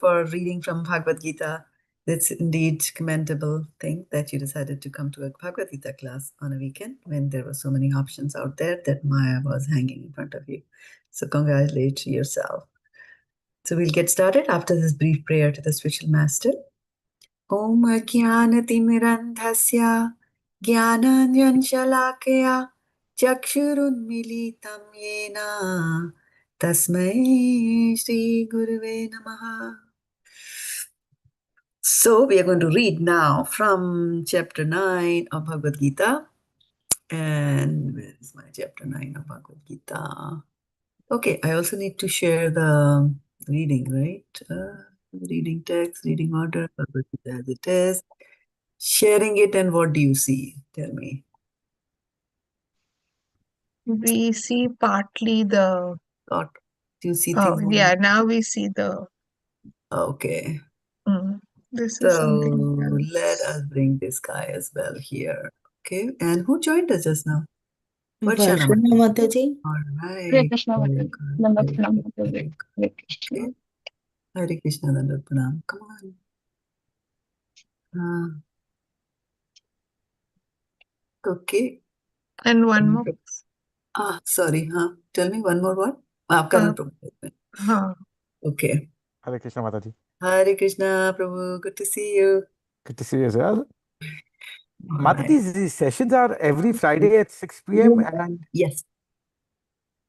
for reading from Bhagavad-gita. It's indeed commendable thing that you decided to come to a Bhagavad-gita class on a weekend when there were so many options out there that Maya was hanging in front of you. So congratulate yourself. So we'll get started after this brief prayer to the spiritual master. Om Ajnanatimmirandhasya Jnananjan Shalakaya Chakshurunmilitam Yena Tasmai Shri Gurave Namaha. So we are going to read now from chapter 9 of Bhagavad Gita. And where is my chapter 9 of Bhagavad Gita? Okay, I also need to share the reading, right? Reading text, reading order, Bhagavad Gita as it is. Sharing it, and what do you see? Tell me. We see partly the... What do you see Oh, things? yeah, now we see the... Okay. This is So something else. let us bring this guy as well here. Okay. And who joined us just now? Varshana Mataji. All Hare right. Krishna Very Mataji. good. Nanda Very Pranam good. Mataji. Very good. Hare Krishna. Okay. Hare Krishna, Nanda Pranam. Come on. Okay. And one more. Sorry. Tell me one more what? Huh. Okay. Hare Krishna Mataji. Hare Krishna, Prabhu. Good to see you. Good to see you as well. All Mataji, right. these sessions are every Friday at 6 p.m. and Yes.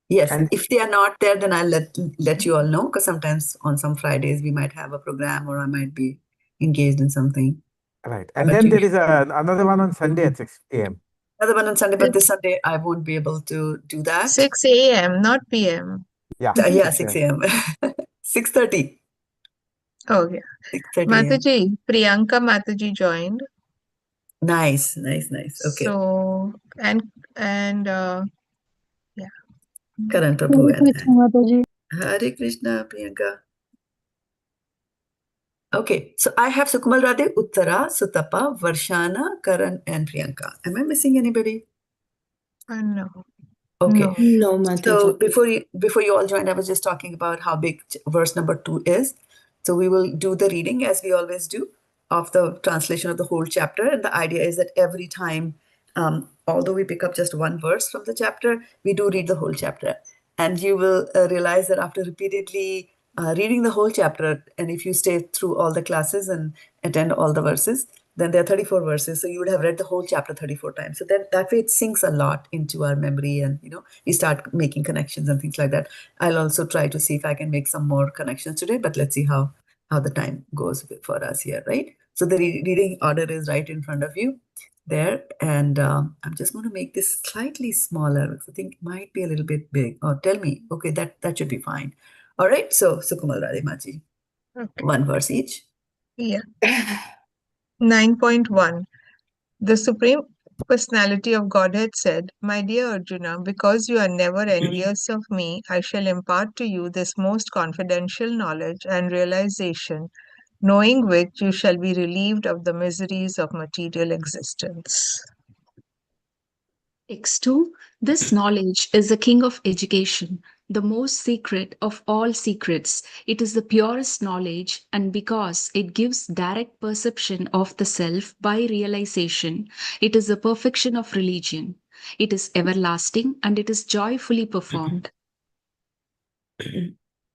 Yes. And- If they are not there, then I'll let you all know, because sometimes on some Fridays we might have a program or I might be engaged in something. right. And But then you there is another one on Sunday at 6 a.m. Another one on Sunday, but this Sunday I won't be able to do that. 6 a.m., not p.m. Yeah. Yeah, 6 a.m. 6:30. Oh, yeah. 6:30 a.m. Mataji, Priyanka Mataji joined. Nice, nice, nice. Okay. So, and yeah. Karan Prabhu and Hare Krishna, Priyanka. Okay, so I have Sukumal Radhe, Uttara, Sutapa, Varshana, Karan, and Priyanka. Am I missing anybody? No. Okay. No, So before you all joined, I was just talking about how big verse number 2 is. So we will do the reading as we always do of the translation of the whole chapter. And the idea is that every time, although we pick up just one verse from the chapter, we do read the whole chapter. And you will realize that after repeatedly reading the whole chapter, and if you stay through all the classes and attend all the verses, then there are 34 verses. So you would have read the whole chapter 34 times. So that way it sinks a lot into our memory, and we start making connections and things like that. I'll also try to see if I can make some more connections today, but let's see how the time goes for us here, right? So the reading order is right in front of you there. And I'm just going to make this slightly smaller because I think it might be a little bit big. Oh, tell me. Okay, that should be fine. All right. So Sukumal Radhe Maji. Okay. One verse each. Yeah. 9.1. The Supreme Personality of Godhead said, "My dear Arjuna, because you are never envious of me, I shall impart to you this most confidential knowledge and realization, knowing which you shall be relieved of the miseries of material existence." Text 2. This knowledge is the king of education, the most secret of all secrets. It is the purest knowledge, and because it gives direct perception of the self by realization, it is the perfection of religion. It is everlasting and it is joyfully performed.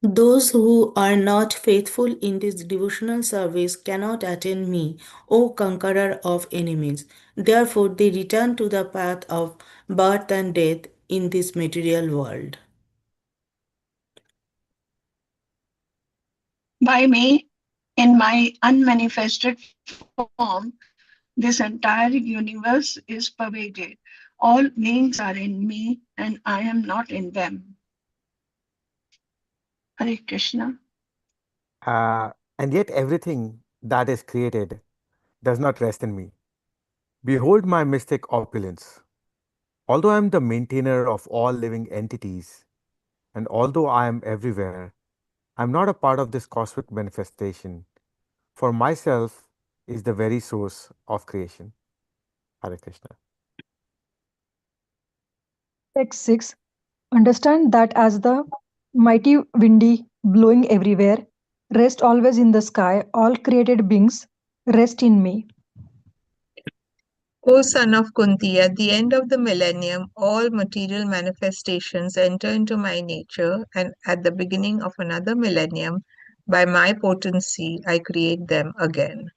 Those who are not faithful in this devotional service cannot attain me, O conqueror of enemies. Therefore, they return to the path of birth and death in this material world. By me, in my unmanifested form, this entire universe is pervaded. All beings are in me and I am not in them. Hare Krishna. And yet everything that is created does not rest in me. Behold my mystic opulence. Although I am the maintainer of all living entities, and although I am everywhere, I am not a part of this cosmic manifestation. For myself is the very source of creation. Hare Krishna. Text 6. Understand that as the mighty windy blowing everywhere, rest always in the sky. All created beings rest in me. O son of Kunti, at the end of the millennium, all material manifestations enter into my nature, and at the beginning of another millennium, by my potency, I create them again.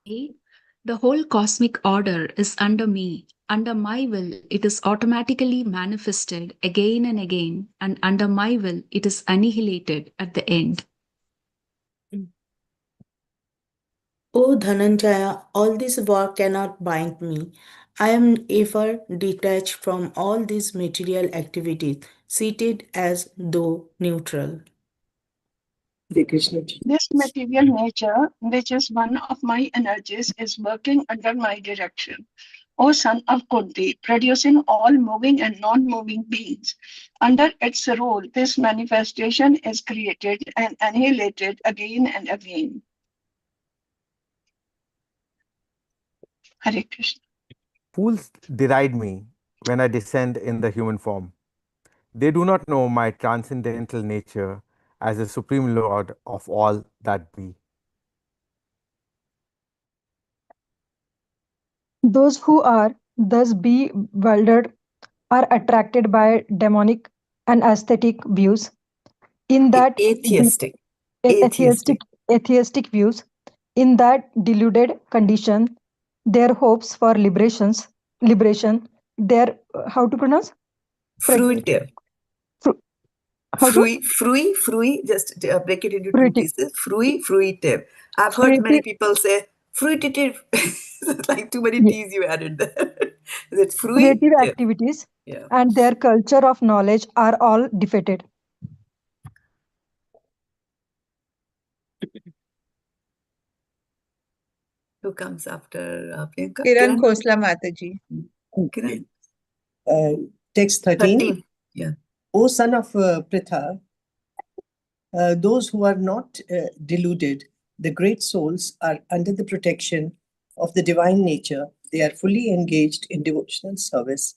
The whole cosmic order is under me. Under my will, it is automatically manifested again and again, and under my will, it is annihilated at the end. O Dhananjaya, all this war cannot bind me. I am ever detached from all these material activities, seated as though neutral. This material nature, which is one of my energies, is working under my direction. O son of Kunti, producing all moving and non-moving beings. Under its rule, this manifestation is created and annihilated again and again. Hare Krishna. Fools deride me when I descend in the human form. They do not know my transcendental nature as the Supreme Lord of all that be. Those who are thus bewildered are attracted by demonic and aesthetic views. In that Atheistic. atheistic, atheistic views, in that deluded condition, their hopes for liberation, their how to pronounce? Fruitive. Fru- How to? Frui, just break it into two Fruitive. pieces. Fruitive. I've heard many Fruitive. people say fruitative. Like too many Yeah. T's you added there. Is it Creative fruitive? activities Yeah. and their culture of knowledge are all defeated. Who comes after Priyanka? Kiran Khosla Mataji. Kiran. Text 13. 13. Yeah. O son of Pritha, those who are not deluded, the great souls, are under the protection of the divine nature. They are fully engaged in devotional service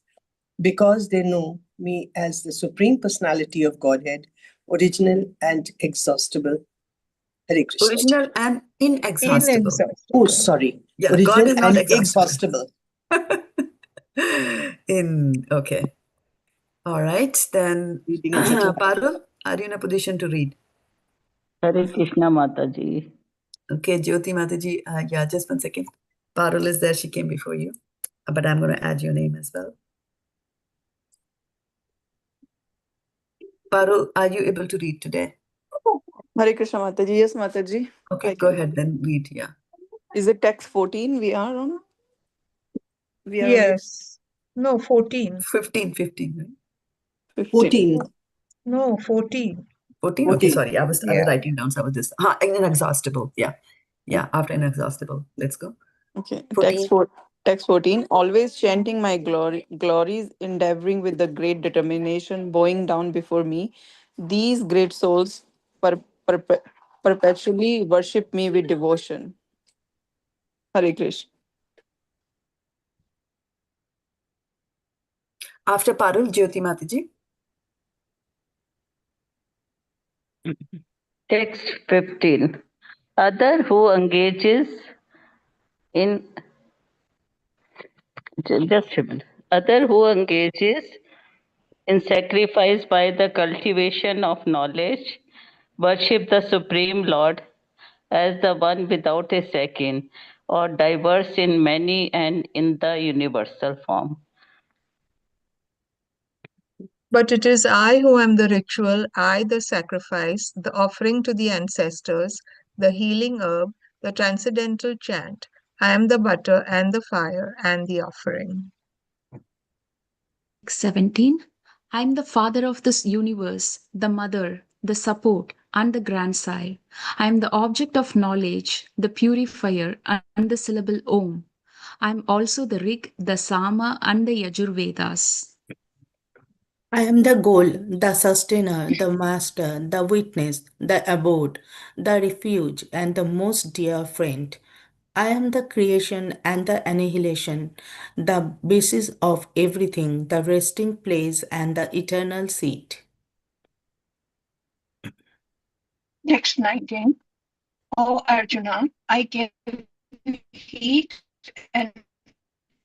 because they know me as the Supreme Personality of Godhead, original and exhaustible. Hare Krishna. Original and inexhaustible. Oh, sorry. Yeah, Original God is not and exhaustible. exhaustible. Okay. All right. Then, Reading a little. Parul, are you in a position to read? Hare Krishna Mataji. Okay, Jyoti Mataji, yeah, just 1 second. Parul is there. She came before you. But I'm going to add your name as well. Parul, are you able to read today? Hare Krishna Mataji. Yes, Mataji. Okay, go ahead then read, yeah. Is it text 14 we are on? We are Yes. No, 14. 15, right? on 14. No, 14. 14? Okay, sorry. I was Yeah. writing down some of this. Inexhaustible. Yeah. Yeah, after inexhaustible. Let's go. Okay. 14. Text 14. Always chanting my glories, endeavoring with the great determination, bowing down before me. These great souls perpetually worship me with devotion. Hare Krishna. After Parul, Jyoti Mataji. Text 15. Other who engages in just a minute. Other who engages in sacrifice by the cultivation of knowledge, worship the Supreme Lord as the one without a second, or diverse in many and in the universal form. But it is I who am the ritual, I the sacrifice, the offering to the ancestors, the healing herb, the transcendental chant. I am the butter and the fire and the offering. 17. I am the father of this universe, the mother, the support, and the grandsire. I am the object of knowledge, the purifier, and the syllable Om. I am also the Rig, the Sama, and the Yajurvedas. I am the goal, the sustainer, the master, the witness, the abode, the refuge, and the most dear friend. I am the creation and the annihilation, the basis of everything, the resting place, and the eternal seat. Text 19. O Arjuna, I give heat and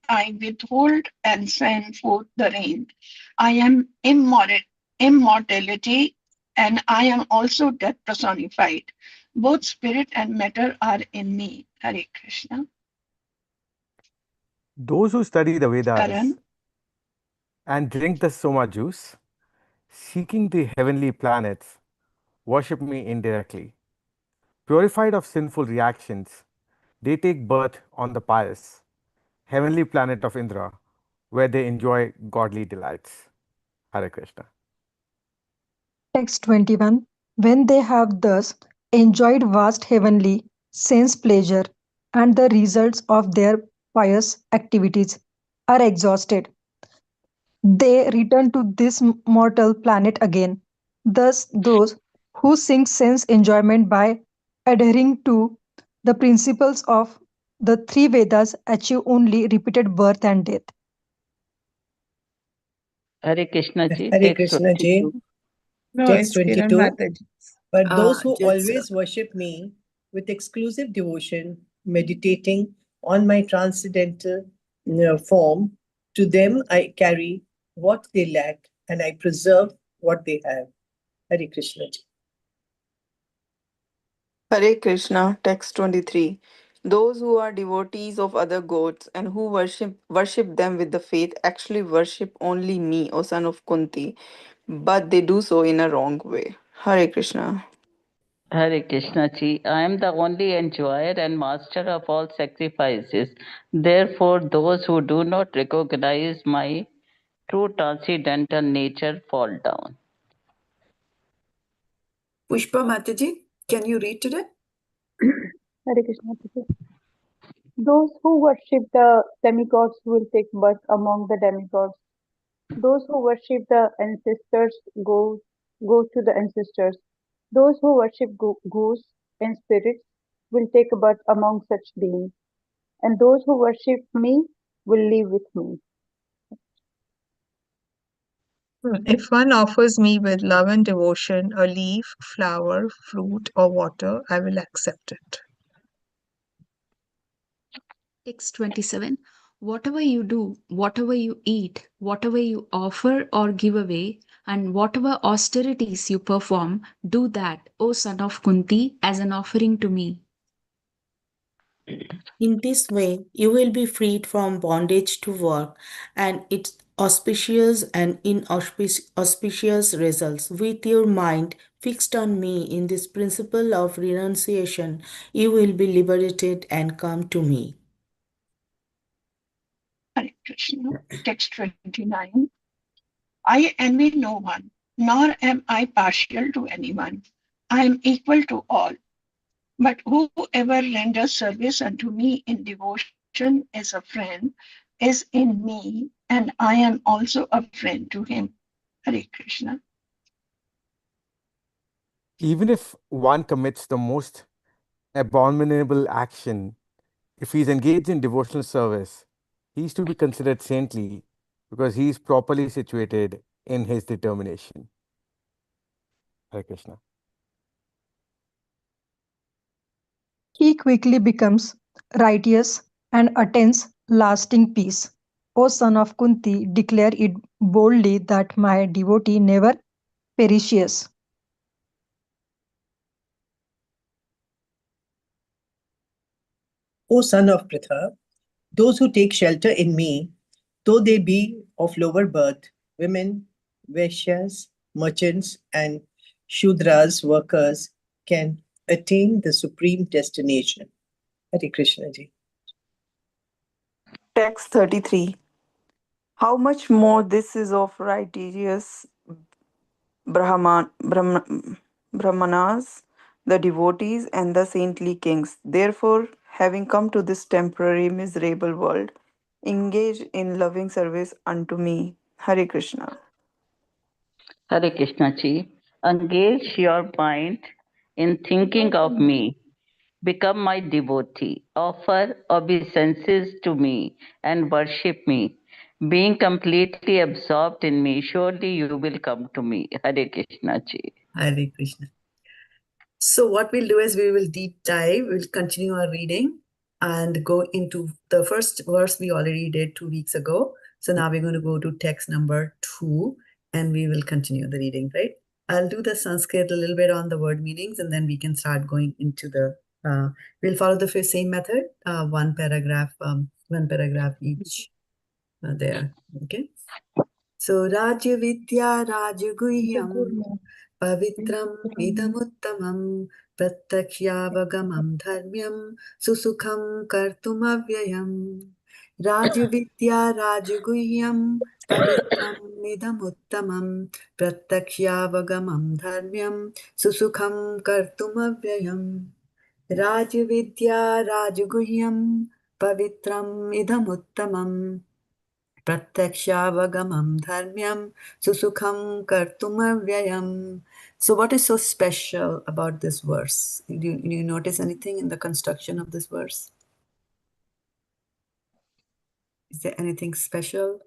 I withhold and send forth the rain. I am immortality and I am also death personified. Both spirit and matter are in me. Hare Krishna. Those who study the Vedas Karan. and drink the Soma juice, seeking the heavenly planets, worship me indirectly. Purified of sinful reactions, they take birth on the pious, heavenly planet of Indra, where they enjoy godly delights. Hare Krishna. Text 21. When they have thus enjoyed vast heavenly sense pleasure and the results of their pious activities are exhausted, they return to this mortal planet again. Thus, those who seek sense enjoyment by adhering to the principles of the three Vedas achieve only repeated birth and death. Hare Krishna ji, Hare text Krishna Ji. 22. No, Text it's Kiran 22. Mataji. But those who Yes, always worship me with exclusive devotion, meditating on my transcendental form, to them I carry what they lack and I preserve what they have. Hare Krishna Ji. Hare Krishna, text 23. Those who are devotees of other gods and who worship them with the faith actually worship only me, O son of Kunti, but they do so in a wrong way. Hare Krishna. Hare Krishna ji, I am the only enjoyer and master of all sacrifices. Therefore, those who do not recognize my true transcendental nature fall down. Pushpa Mataji, can you read today? Hare Krishna. Prabhu. Those who worship the demigods will take birth among the demigods. Those who worship the ancestors go to the ancestors. Those who worship ghosts and spirits will take birth among such beings. And those who worship me will live with me. If one offers me with love and devotion a leaf, flower, fruit, or water, I will accept it. Text 27. Whatever you do, whatever you eat, whatever you offer or give away, and whatever austerities you perform, do that, O son of Kunti, as an offering to me. In this way, you will be freed from bondage to work and its auspicious and inauspicious results. With your mind fixed on me in this principle of renunciation, you will be liberated and come to me. Hare Krishna. Text 29. I envy no one, nor am I partial to anyone. I am equal to all. But whoever renders service unto me in devotion as a friend is in me, and I am also a friend to him. Hare Krishna. Even if one commits the most abominable action, if he is engaged in devotional service, he is to be considered saintly because he is properly situated in his determination. Hare Krishna. He quickly becomes righteous and attains lasting peace. O son of Kunti, declare it boldly that my devotee never perishes. O son of Pritha, those who take shelter in me, though they be of lower birth, women, Vaishyas, merchants, and Shudras, workers, can attain the supreme destination. Hare Krishna Ji. Text 33. How much more this is of righteous Brahmanas, the devotees, and the saintly kings. Therefore, having come to this temporary miserable world, engage in loving service unto me. Hare Krishna. Hare Krishna ji, engage your mind in thinking of me. Become my devotee. Offer obeisances to me and worship me. Being completely absorbed in me, surely you will come to me. Hare Krishna ji. Hare Krishna. So what we'll do is we will deep dive, we'll continue our reading and go into the first verse we already did 2 weeks ago. So now we're going to go to text number 2 and we will continue the reading, right? I'll do the Sanskrit a little bit on the word meanings and then we can start going into the, we'll follow the same method, one paragraph each there, okay? So rāja-vidyā rāja-guhyaṁ pavitram idam uttamam pratyakṣāvagamaṁ dharmyam su-sukham kartum avyayam rāja-vidyā rāja-guhyaṁ pavitram idam uttamam pratyakṣāvagamaṁ dharmyam su-sukham kartum avyayam rāja-vidyā rāja-guhyaṁ pavitram idam uttamam pratyakṣāvagamaṁ dharmyam su-sukham kartum avyayam. So what is so special about this verse? Do you notice anything in the construction of this verse? Is there anything special?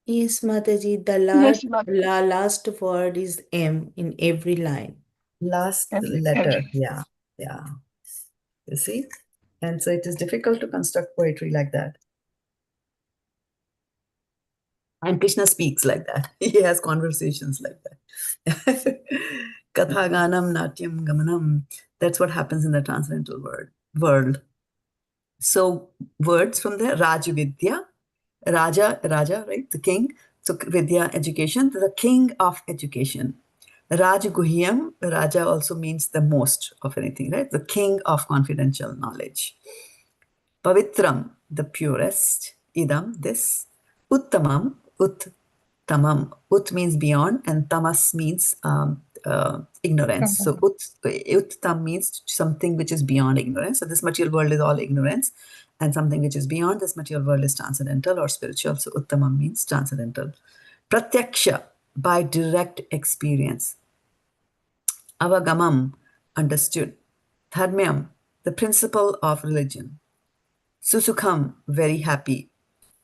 Yes, Mataji, Yes, Mataji. last word is M in every line. Last Every- letter, yeah. You see? And so it is difficult to construct poetry like that. And Krishna speaks like that. He has conversations like that. Katha ganam natyam gamanam. That's what happens in the transcendental world. So words from the Raja-vidyā, Raja, right? The king. So Vidya, education, the king of education. Rāja-guhyam, Raja also means the most of anything, right? The king of confidential knowledge. Pavitram, the purest. Idam, this. Uttamam, uttamam. Ut means beyond and tamas means ignorance. So uttam means something which is beyond ignorance. So this material world is all ignorance and something which is beyond this material world is transcendental or spiritual. So uttamam means transcendental. Pratyakṣa, by direct experience. Avagamam, understood. Dharmyam, the principle of religion. Su-sukham, very happy.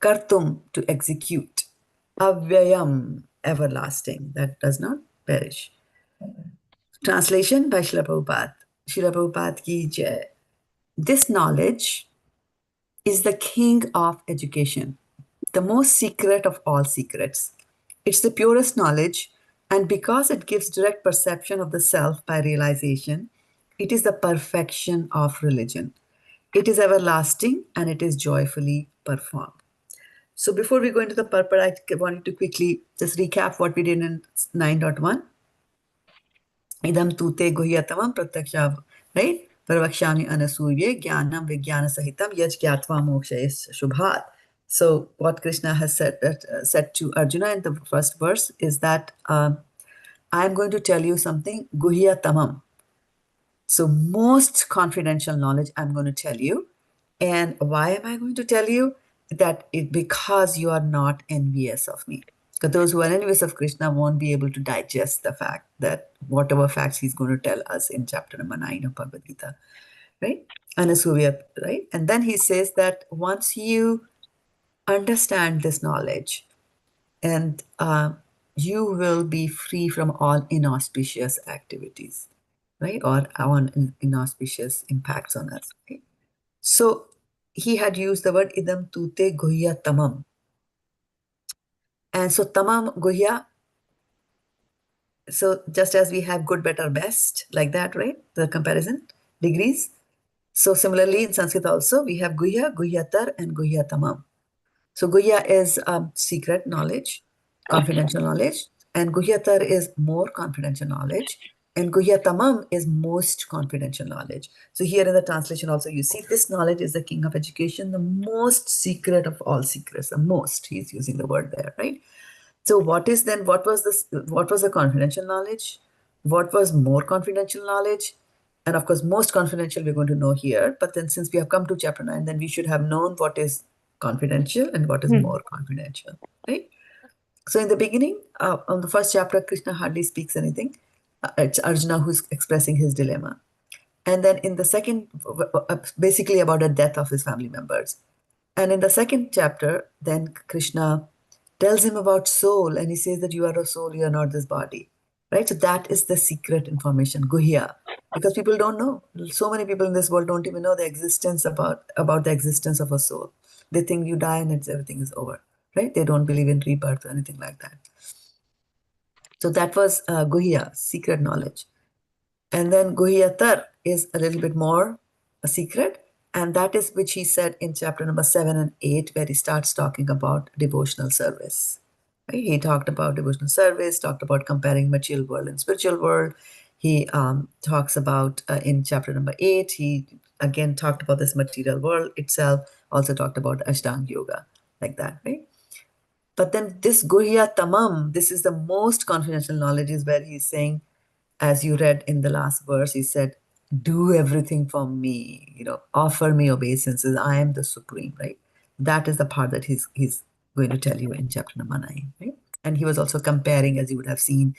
Kartum, to execute. Avyayam, everlasting, that does not perish. Translation by Srila Prabhupada. Srila Prabhupada ki jai. This knowledge is the king of education, the most secret of all secrets. It's the purest knowledge, and because it gives direct perception of the self by realization, it is the perfection of religion. It is everlasting and it is joyfully performed. So before we go into the purport, I wanted to quickly just recap what we did in 9.1. Idam tute guhyatamam pratyakṣa, right? Paravakshami anasūye jnanam vijnana sahitam yaj gyatva mokshayes shubhat. So what Krishna has said to Arjuna in the first verse is that I am going to tell you something guhyatamam. So most confidential knowledge I'm going to tell you. And why am I going to tell you? That because you are not envious of me. Because those who are envious of Krishna won't be able to digest the fact that whatever facts he's going to tell us in chapter number 9 of Bhagavad-gita, right? Anasuvya, right? And then he says that once you understand this knowledge, and you will be free from all inauspicious activities, right? Or on inauspicious impacts on us. Okay? So he had used the word idam tute guhya tamam. And so tamam guhya, so just as we have good, better, best, like that, right? The comparison, degrees. So similarly in Sanskrit also, we have guhya, guhyatar, and guhya tamam. So guhya is secret knowledge, confidential knowledge, and guhyatar is more confidential knowledge, and guhyatamam is most confidential knowledge. So here in the translation also, you see this knowledge is the king of education, the most secret of all secrets, the most, he's using the word there, right? So what was the confidential knowledge? What was more confidential knowledge? And of course, most confidential we're going to know here, but then since we have come to chapter 9, then we should have known what is confidential and what is more confidential, right? So in the beginning, on the first chapter, Krishna hardly speaks anything. It's Arjuna who's expressing his dilemma. And then in the second, basically about the death of his family members. And in the second chapter, then Krishna tells him about soul, and he says that you are a soul, you are not this body, right? So that is the secret information, guhya, because people don't know. So many people in this world don't even know the existence about the existence of a soul. They think you die and everything is over, right? They don't believe in rebirth or anything like that. So that was guhya, secret knowledge. And then guhyatar is a little bit more a secret, and that is which he said in chapter number 7 and 8, where he starts talking about devotional service. Right? He talked about devotional service, talked about comparing material world and spiritual world. He talks about in chapter number 8, he again talked about this material world itself, also talked about Ashtanga Yoga, like that, right? But then this Guhyatamam, this is the most confidential knowledge, is where he's saying, as you read in the last verse, he said, do everything for me, offer me obeisances. I am the supreme, right? That is the part that he's going to tell you in chapter number 9, right? And he was also comparing, as you would have seen,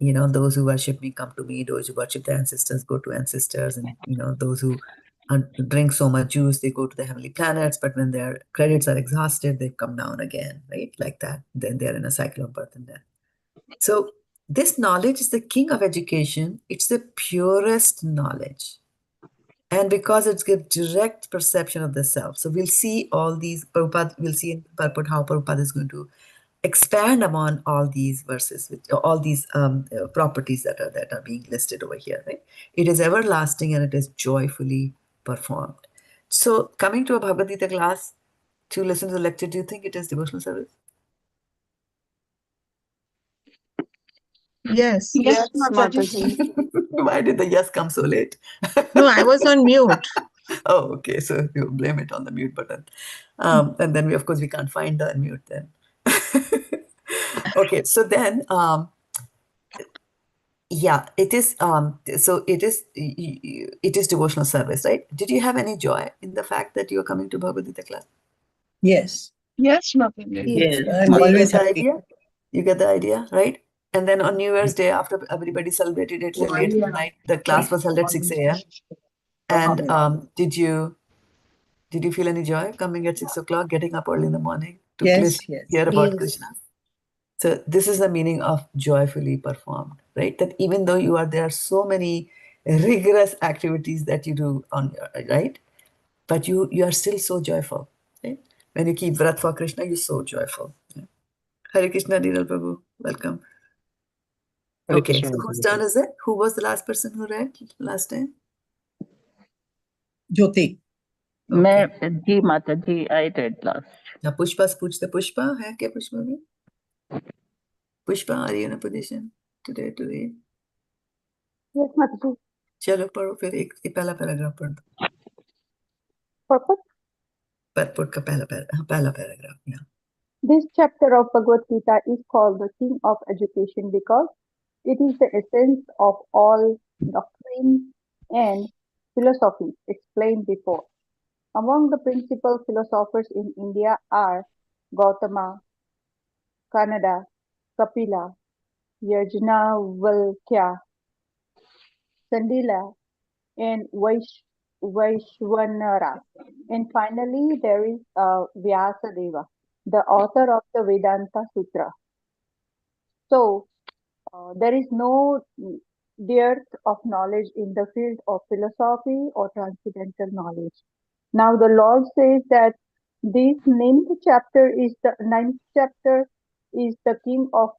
those who worship me come to me, those who worship their ancestors go to ancestors, and those who drink so much juice, they go to the heavenly planets, but when their credits are exhausted, they come down again, right? Like that. Then they're in a cycle of birth and death. So this knowledge is the king of education. It's the purest knowledge. And because it gives direct perception of the self. So we'll see all these, we'll see in purport how Prabhupada is going to expand upon all these verses, all these properties that are being listed over here, right? It is everlasting and it is joyfully performed. So coming to a Bhagavad-gita class to listen to the lecture, do you think it is devotional service? Yes. Yes, Yes, Mataji. Mataji. Why did the yes come so late? No, I was on mute. Oh, okay. So you blame it on the mute button. And then of course, we can't find the unmute then. Okay, so then, yeah, it is, so it is devotional service, right? Did you have any joy in the fact that you are coming to Bhagavad-gita class? Yes, Yes, Mataji. Yes. I'm You get always the happy. idea? You get the idea, right? And then on New Year's Day, after everybody celebrated it till late in the night, the class was held at 6 a.m. And did you feel any joy coming at 6 o'clock, getting up early in the morning to Yes, yes. hear about Yes. Krishna? So this is the meaning of joyfully performed, right? That even though there are so many rigorous activities that you do on your, right? But you are still so joyful, right? When you keep vrat for Krishna, you're so joyful. Yeah. Hare Krishna, Dhiral Prabhu, welcome. Hare Okay, Krishna, so whose Mataji. turn is it? Who was the last person who read last time? Jyoti. मैं जी माता जी I read last. Now Pushpa's Pushpa. Hai kya Pushpa mein? Pushpa, are you in a position today to read? Yes, Mataji. चलो पढ़ो फिर एक पहला paragraph पढ़ दो. Purpose? पद का पहला paragraph. Yeah. This chapter of Bhagavad Gita is called the King of Education because it is the essence of all doctrine and philosophy explained before. Among the principal philosophers in India are Gautama, Kanada, Kapila, Yajnavalkya, Sandila, and Vaishwanara. And finally, there is Vyasadeva, the author of the Vedanta Sutra. So, there is no dearth of knowledge in the field of philosophy or transcendental knowledge. Now, the Lord says that this ninth chapter is the king of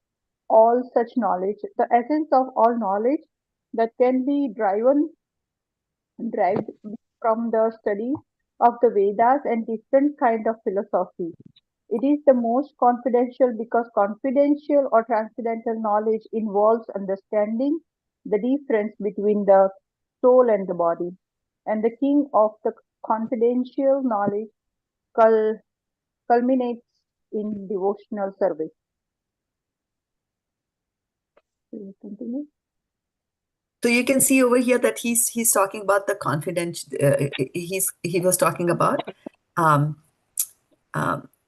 all such knowledge, the essence of all knowledge that can be derived from the study of the Vedas and different kind of philosophy. It is the most confidential because confidential or transcendental knowledge involves understanding the difference between the soul and the body. And the king of the confidential knowledge culminates in devotional service. Will you continue? So you can see over here that he's talking about the confidential. He was talking about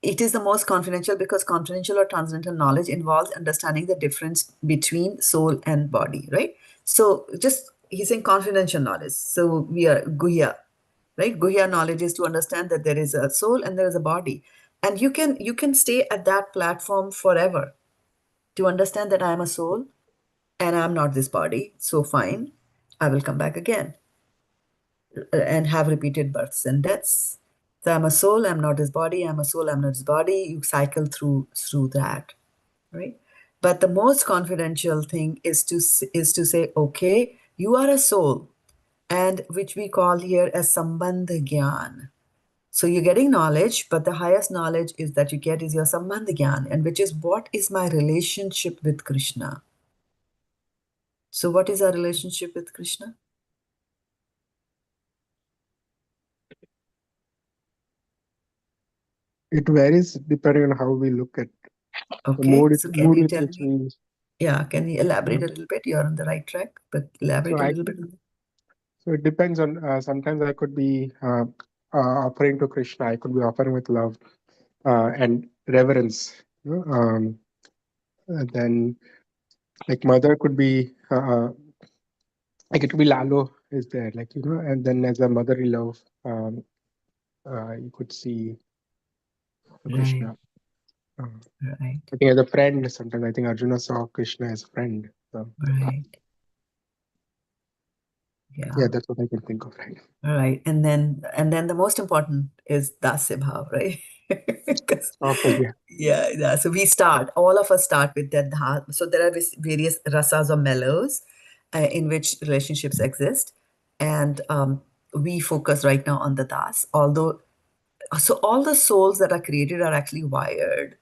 it is the most confidential because confidential or transcendental knowledge involves understanding the difference between soul and body, right? So just he's saying confidential knowledge. So we are guhya, right? Guhya knowledge is to understand that there is a soul and there is a body, and you can stay at that platform forever to understand that I am a soul, and I'm not this body, so fine, I will come back again and have repeated births and deaths. So I'm a soul, I'm not this body, I'm a soul, I'm not this body. You cycle through that, right? But the most confidential thing is to say, okay, you are a soul, and which we call here as sambandha gyan. So you're getting knowledge, but the highest knowledge is that you get is your sambandha gyan, and which is what is my relationship with Krishna. So what is our relationship with Krishna? It varies depending on how we look at the Okay, mood, so can mood you with tell which me? we. Yeah, can you elaborate a little bit? You're on the right track, but elaborate So a I little bit. could. So it depends on. Sometimes I could be offering to Krishna. I could be offering with love and reverence. Then, like mother could be. Like it could be Lalo is there, like and then as a motherly love, you could see Krishna. Right. I think as a friend, sometimes I think Arjuna saw Krishna as a friend. So, Right. yeah, that's what I can think of, right? Right. And then the most important is dasya bhav, right? Yeah. So we start, all of us start with that. So there are various rasas or mellows in which relationships exist. And we focus right now on the das, although, so all the souls that are created are actually wired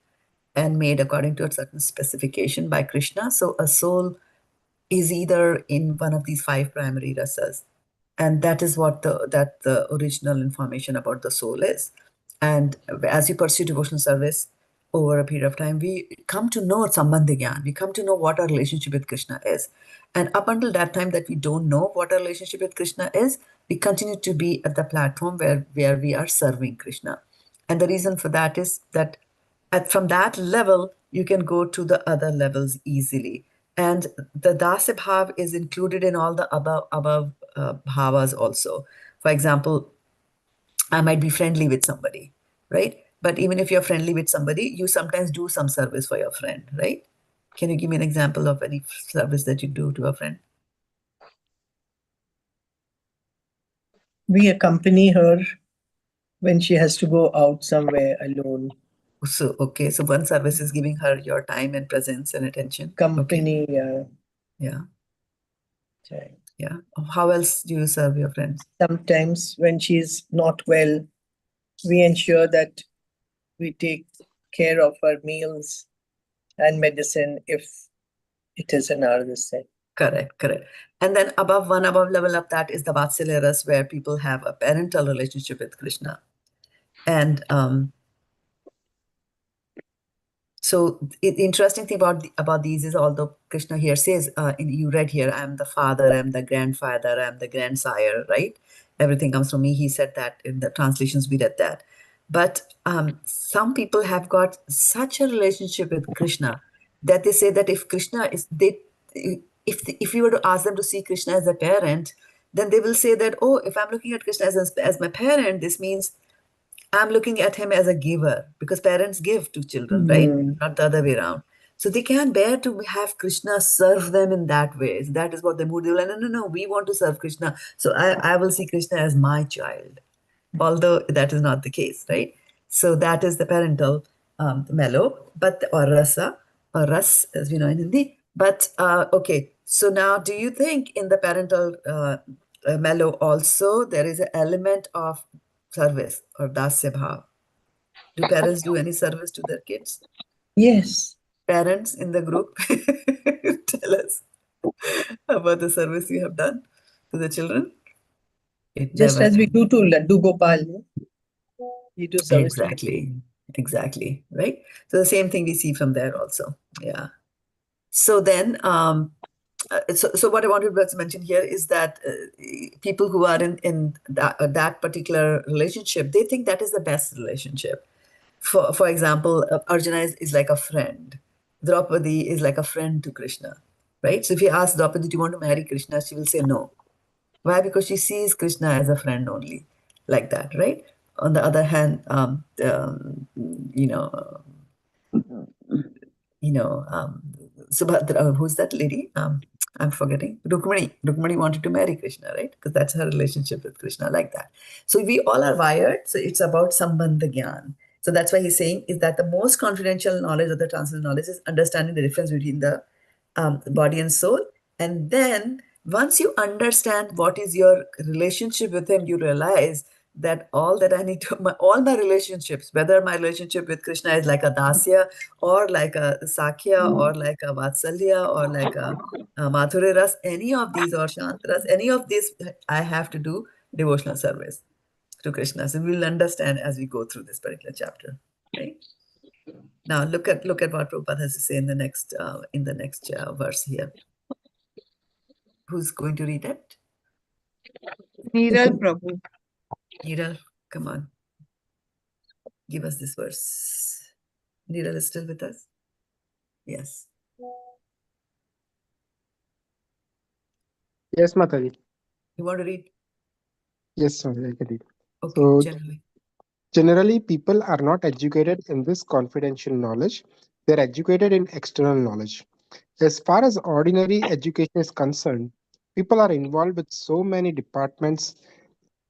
and made according to a certain specification by Krishna. So a soul is either in one of these 5 primary rasas, and that is what the original information about the soul is. And as we pursue devotional service over a period of time, we come to know sambandha gyan. We come to know what our relationship with Krishna is. And up until that time that we don't know what our relationship with Krishna is, we continue to be at the platform where we are serving Krishna. And the reason for that is that from that level, you can go to the other levels easily. And the dasya bhav is included in all the above bhavas also. For example, I might be friendly with somebody, right? But even if you're friendly with somebody, you sometimes do some service for your friend, right? Can you give me an example of any service that you do to a friend? We accompany her when she has to go out somewhere alone. So, okay, so one service is giving her your time and presence and attention. Company, okay. Yeah. Right. Yeah. How else do you serve your friends? Sometimes when she's not well, we ensure that we take care of her meals and medicine if it is in our set. Correct. And then one above level of that is the Vatsalya Ras, where people have a parental relationship with Krishna. And so the interesting thing about these is, although Krishna here says, you read here, I am the father, I am the grandfather, I am the grandsire, right? Everything comes from me. He said that in the translations, we read that. But some people have got such a relationship with Krishna that they say that if Krishna is, if you were to ask them to see Krishna as a parent, then they will say that, oh, if I'm looking at Krishna as my parent, this means I'm looking at him as a giver, because parents give to children, right? Not the other way around. So they can't bear to have Krishna serve them in that way. So that is what the mood is like. No, we want to serve Krishna. So I will see Krishna as my child, although that is not the case, right? So that is the parental mellow, or rasa, or ras, as we know in Hindi. But okay, so now do you think in the parental mellow also there is an element of service or dasya bhav? Do parents do any service to their kids? Yes. Parents in the group, tell us about the service you have done to the children. Just as we do to Laddu Gopal, we do service. Exactly, right? So the same thing we see from there also. Yeah. So then, so what I wanted to mention here is that people who are in that particular relationship, they think that is the best relationship. For example, Arjuna is like a friend. Draupadi is like a friend to Krishna, right? So if you ask Draupadi, do you want to marry Krishna? She will say no. Why? Because she sees Krishna as a friend only, like that, right? On the other hand, you know, Subhadra, who's that lady? I'm forgetting. Rukmani. Rukmani wanted to marry Krishna, right? Because that's her relationship with Krishna, like that. So we all are wired. So it's about sambandha gyan. So that's why he's saying is that the most confidential knowledge of the transcendental knowledge is understanding the difference between the body and soul. And then once you understand what is your relationship with him, you realize that all that I need to, all my relationships, whether my relationship with Krishna is like a dasya or like a sakhya or like a vatsalya or like a madhurya ras, any of these or shantras, any of these, I have to do devotional service to Krishna. So we'll understand as we go through this particular chapter, right? Now look at what Prabhupada has to say in the next verse here. Who's going to read it? Niral Prabhu. Niral, come on. Give us this verse. Niral is still with us? Yes. Yes, Mataji. You want to read? Yes, Mataji, I can read. Okay, So, generally. people are not educated in this confidential knowledge. They're educated in external knowledge. As far as ordinary education is concerned, people are involved with so many departments: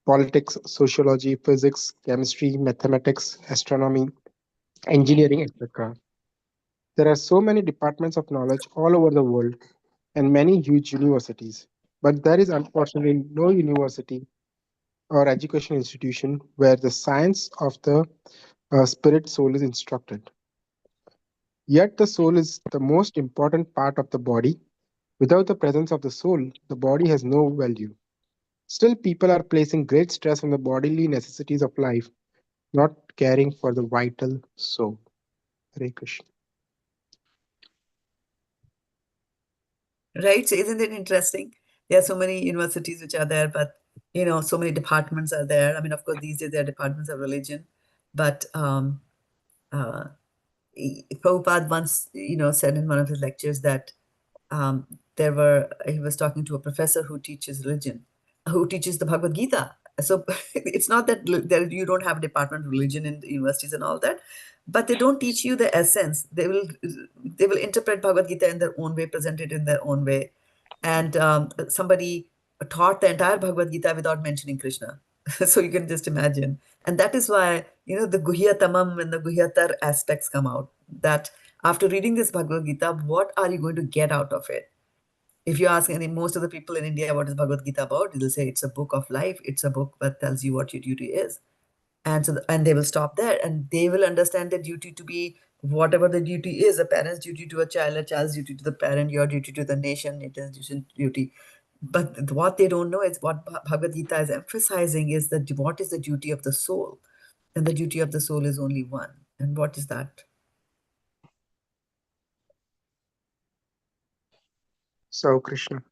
politics, sociology, physics, chemistry, mathematics, astronomy, engineering, etc. There are so many departments of knowledge all over the world and many huge universities. But there is unfortunately no university or education institution where the science of the spirit soul is instructed. Yet the soul is the most important part of the body. Without the presence of the soul, the body has no value. Still, people are placing great stress on the bodily necessities of life, not caring for the vital soul. Hare Krishna. Right? So isn't it interesting? There are so many universities which are there, but so many departments are there. I mean, of course, these days there are departments of religion, but Prabhupada once, said in one of his lectures that he was talking to a professor who teaches religion, who teaches the Bhagavad-gita. So it's not that you don't have a department of religion in the universities and all that, but they don't teach you the essence. They will interpret Bhagavad-gita in their own way, present it in their own way. And somebody taught the entire Bhagavad-gita without mentioning Krishna. So you can just imagine. And that is why, the guhyatamam and the guhyatar aspects come out. That after reading this Bhagavad-gita, what are you going to get out of it? If you ask most of the people in India what is Bhagavad-gita about, they'll say it's a book of life. It's a book that tells you what your duty is. And so, and they will stop there and they will understand the duty to be whatever the duty is: a parent's duty to a child's duty to the parent, your duty to the nation, it is duty. But what they don't know is what Bhagavad Gita is emphasizing is that what is the duty of the soul? And the duty of the soul is only one. And what is that? So Krishna.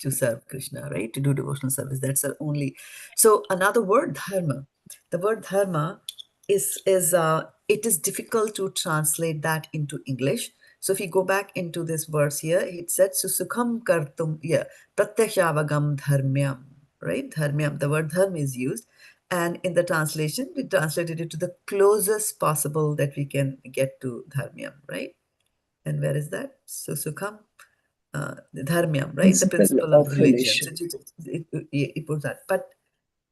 To serve Krishna, right? To do devotional service. That's our only. So another word, dharma. The word dharma is it is difficult to translate that into English. So if you go back into this verse here, it said su-sukham kartum, pratyakṣāvagamaṁ dharmyam, right? Dharmyam, the word dharma is used. And in the translation, we translated it to the closest possible that we can get to dharmyam, right? And where is that? Su-sukham. Dharmyam, right? The principle of religion. So it puts that. But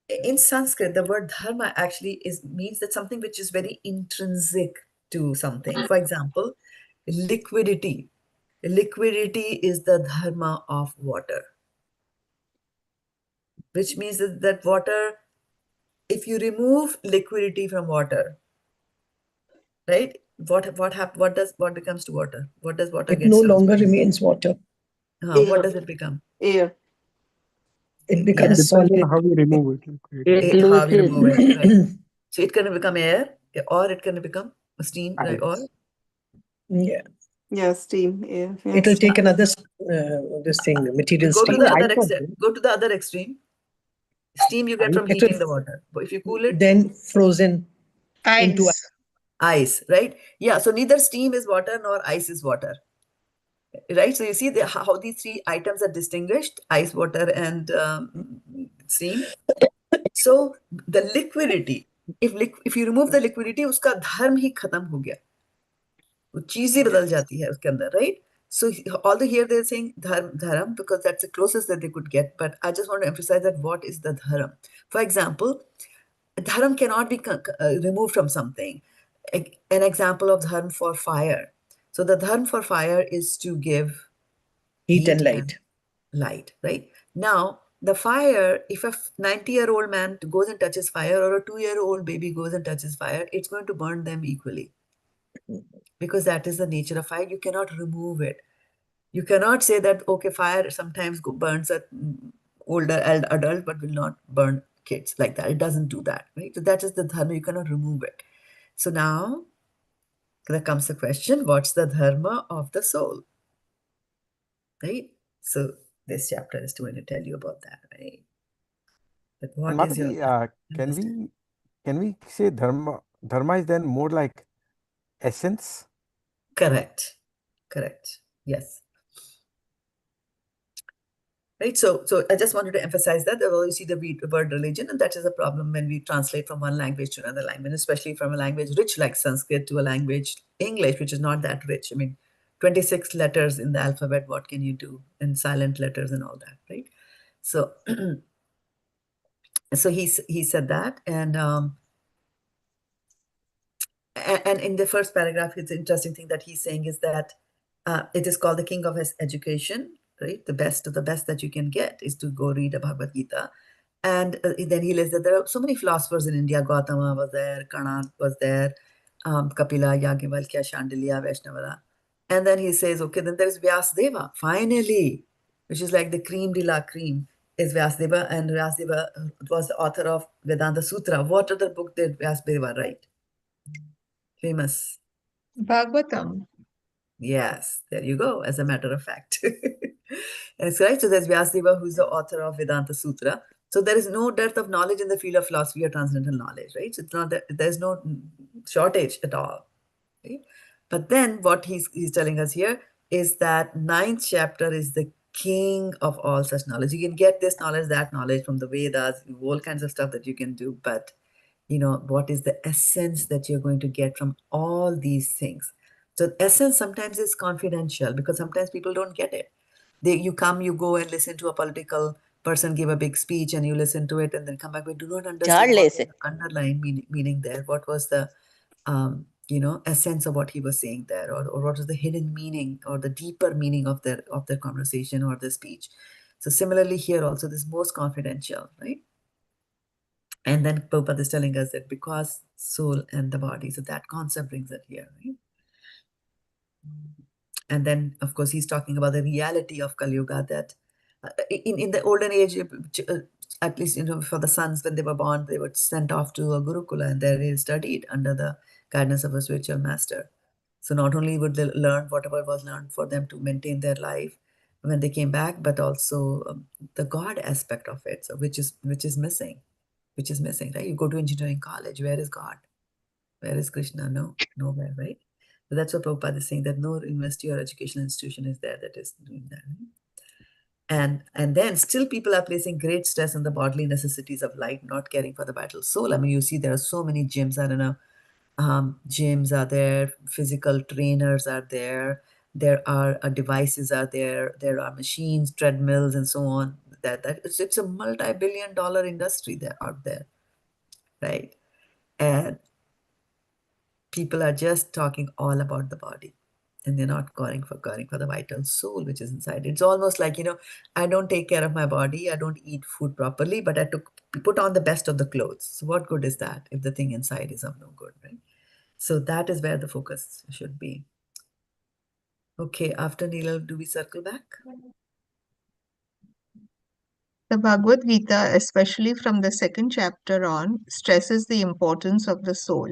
in Sanskrit, the word dharma actually means that something which is very intrinsic to something. For example, liquidity. Liquidity is the dharma of water, which means that water, if you remove liquidity from water, right? What becomes to water? What does water It get? no longer remains water. What does it become? Air. It becomes Depends solid. on how we remove it. How we remove it, right? So it can become air, or it can become steam, right? Or Yeah, steam, air. Yeah. It'll take another this thing, material go state. to the other extreme. Go to the other extreme. Steam you get from heating the water. But if you cool it, then frozen into ice, right? Yeah. So neither steam is water nor ice is water, right? So you see how these three items are distinguished: ice, water, and steam. So the liquidity, if you remove the liquidity, उसका धर्म ही खत्म हो गया. वो चीज ही बदल जाती है उसके अंदर, right? So although here they're saying dharam because that's the closest that they could get, but I just want to emphasize that what is the dharam? For example, dharam cannot be removed from something. An example of dharma for fire. So the dharma for fire is to give Heat and light. Light, right? Now, the fire, if a 90-year-old man goes and touches fire or a 2-year-old baby goes and touches fire, it's going to burn them equally. Because that is the nature of fire. You cannot remove it. You cannot say that, okay, fire sometimes burns at older adult, but will not burn kids like that. It doesn't do that, right? So that is the dharma. You cannot remove it. So now there comes the question, what's the dharma of the soul? Right? So this chapter is going to tell you about that, right? But what is your Mataji, can we say dharma is then more like essence? Correct. Yes. Right. So I just wanted to emphasize that. You see the word religion, and that is a problem when we translate from one language to another language, especially from a language rich like Sanskrit to a language English, which is not that rich. I mean, 26 letters in the alphabet, what can you do? And silent letters and all that, right? So so he said that, and in the first paragraph, it's an interesting thing that he's saying is that it is called the king of his education, right? The best of the best that you can get is to go read a Bhagavad-gita. And then he lists that there are so many philosophers in India. Gautama was there, Karna was there, Kapila, Yagyavalkya, Shandilya, Vaishnavara. And then he says, okay, then there's Vyasadeva, finally, which is like the cream de la cream, is Vyasadeva. And Vyasadeva was the author of Vedanta Sutra. What other book did Vyasadeva write? Famous. Bhagavatam. Yes, there you go, as a matter of fact. That's right. So there's Vyasadeva, who's the author of Vedanta Sutra. So there is no dearth of knowledge in the field of philosophy or transcendental knowledge, right? So it's not that there's no shortage at all. Right? But then what he's telling us here is that 9th chapter is the king of all such knowledge. You can get this knowledge, that knowledge from the Vedas, all kinds of stuff that you can do. But, what is the essence that you're going to get from all these things? So essence sometimes is confidential because sometimes people don't get it. You go and listen to a political person give a big speech and you listen to it and then come back. We do not understand what was the underlying meaning there. What was the essence of what he was saying there, or what was the hidden meaning or the deeper meaning of their conversation or the speech. So similarly here also, this is most confidential, right? And then Prabhupada is telling us that because soul and the body, so that concept brings it here, right? And then, of course, he's talking about the reality of Kali Yuga, that in the olden age, at least for the sons, when they were born, they were sent off to a Gurukula and there they studied under the guidance of a spiritual master. So not only would they learn whatever was learned for them to maintain their life when they came back, but also the God aspect of it, so which is missing, right? You go to engineering college, where is God? Where is Krishna? No, nowhere, right? So that's what Prabhupada is saying, that no university or educational institution is there that is doing that. Right? And then still people are placing great stress on the bodily necessities of life, not caring for the vital soul. I mean, you see there are so many gyms, I don't know, gyms are there, physical trainers are there, there are devices are there are machines, treadmills and so on. That it's a multi-billion-dollar industry there out there, right? And people are just talking all about the body and they're not caring for the vital soul which is inside. It's almost like, I don't take care of my body, I don't eat food properly, but I put on the best of the clothes. So what good is that if the thing inside is of no good, right? So that is where the focus should be. Okay, after Neelal, do we circle back? The Bhagavad-gita, especially from the 2nd chapter on, stresses the importance of the soul.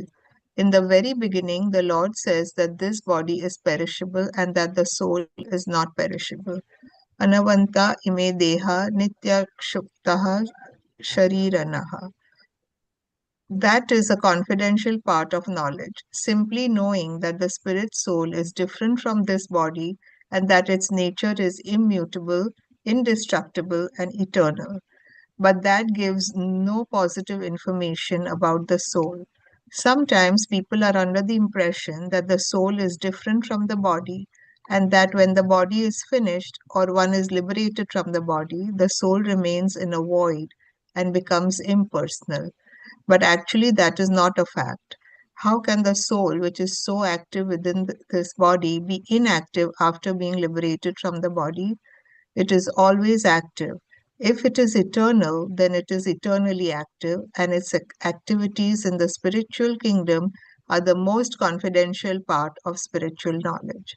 In the very beginning, the Lord says that this body is perishable and that the soul is not perishable. Anavanta ime deha nityakshuptaha shariranaha. That is a confidential part of knowledge. Simply knowing that the spirit soul is different from this body and that its nature is immutable, indestructible, and eternal. But that gives no positive information about the soul. Sometimes people are under the impression that the soul is different from the body and that when the body is finished or one is liberated from the body, the soul remains in a void and becomes impersonal. But actually, that is not a fact. How can the soul, which is so active within this body, be inactive after being liberated from the body? It is always active. If it is eternal, then it is eternally active, and its activities in the spiritual kingdom are the most confidential part of spiritual knowledge.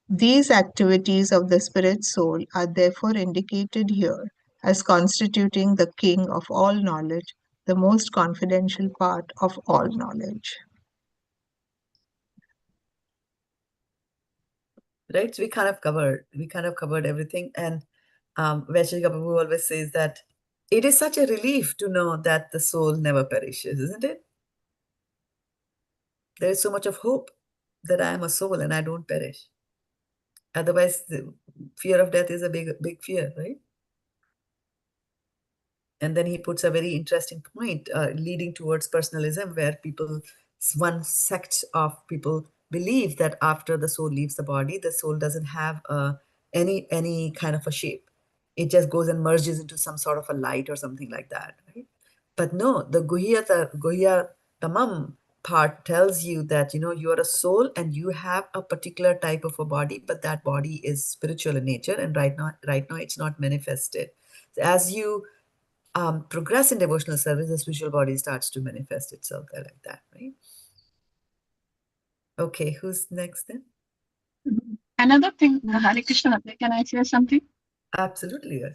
These activities of the spirit soul are therefore indicated here as constituting the king of all knowledge, the most confidential part of all knowledge. Right? So we kind of covered everything. And Vaishnavi Prabhu always says that it is such a relief to know that the soul never perishes, isn't it? There is so much of hope that I am a soul and I don't perish. Otherwise, the fear of death is a big fear, right? And then he puts a very interesting point leading towards personalism, where one sect of people believe that after the soul leaves the body, the soul doesn't have any kind of a shape. It just goes and merges into some sort of a light or something like that, right? But no, the guhyatamam part tells you that, you are a soul and you have a particular type of a body, but that body is spiritual in nature, and right now it's not manifested. So as you progress in devotional service, the spiritual body starts to manifest itself there like that, right? Okay, who's next then? Another thing, Hare Krishna, can I say something? Absolutely, yes.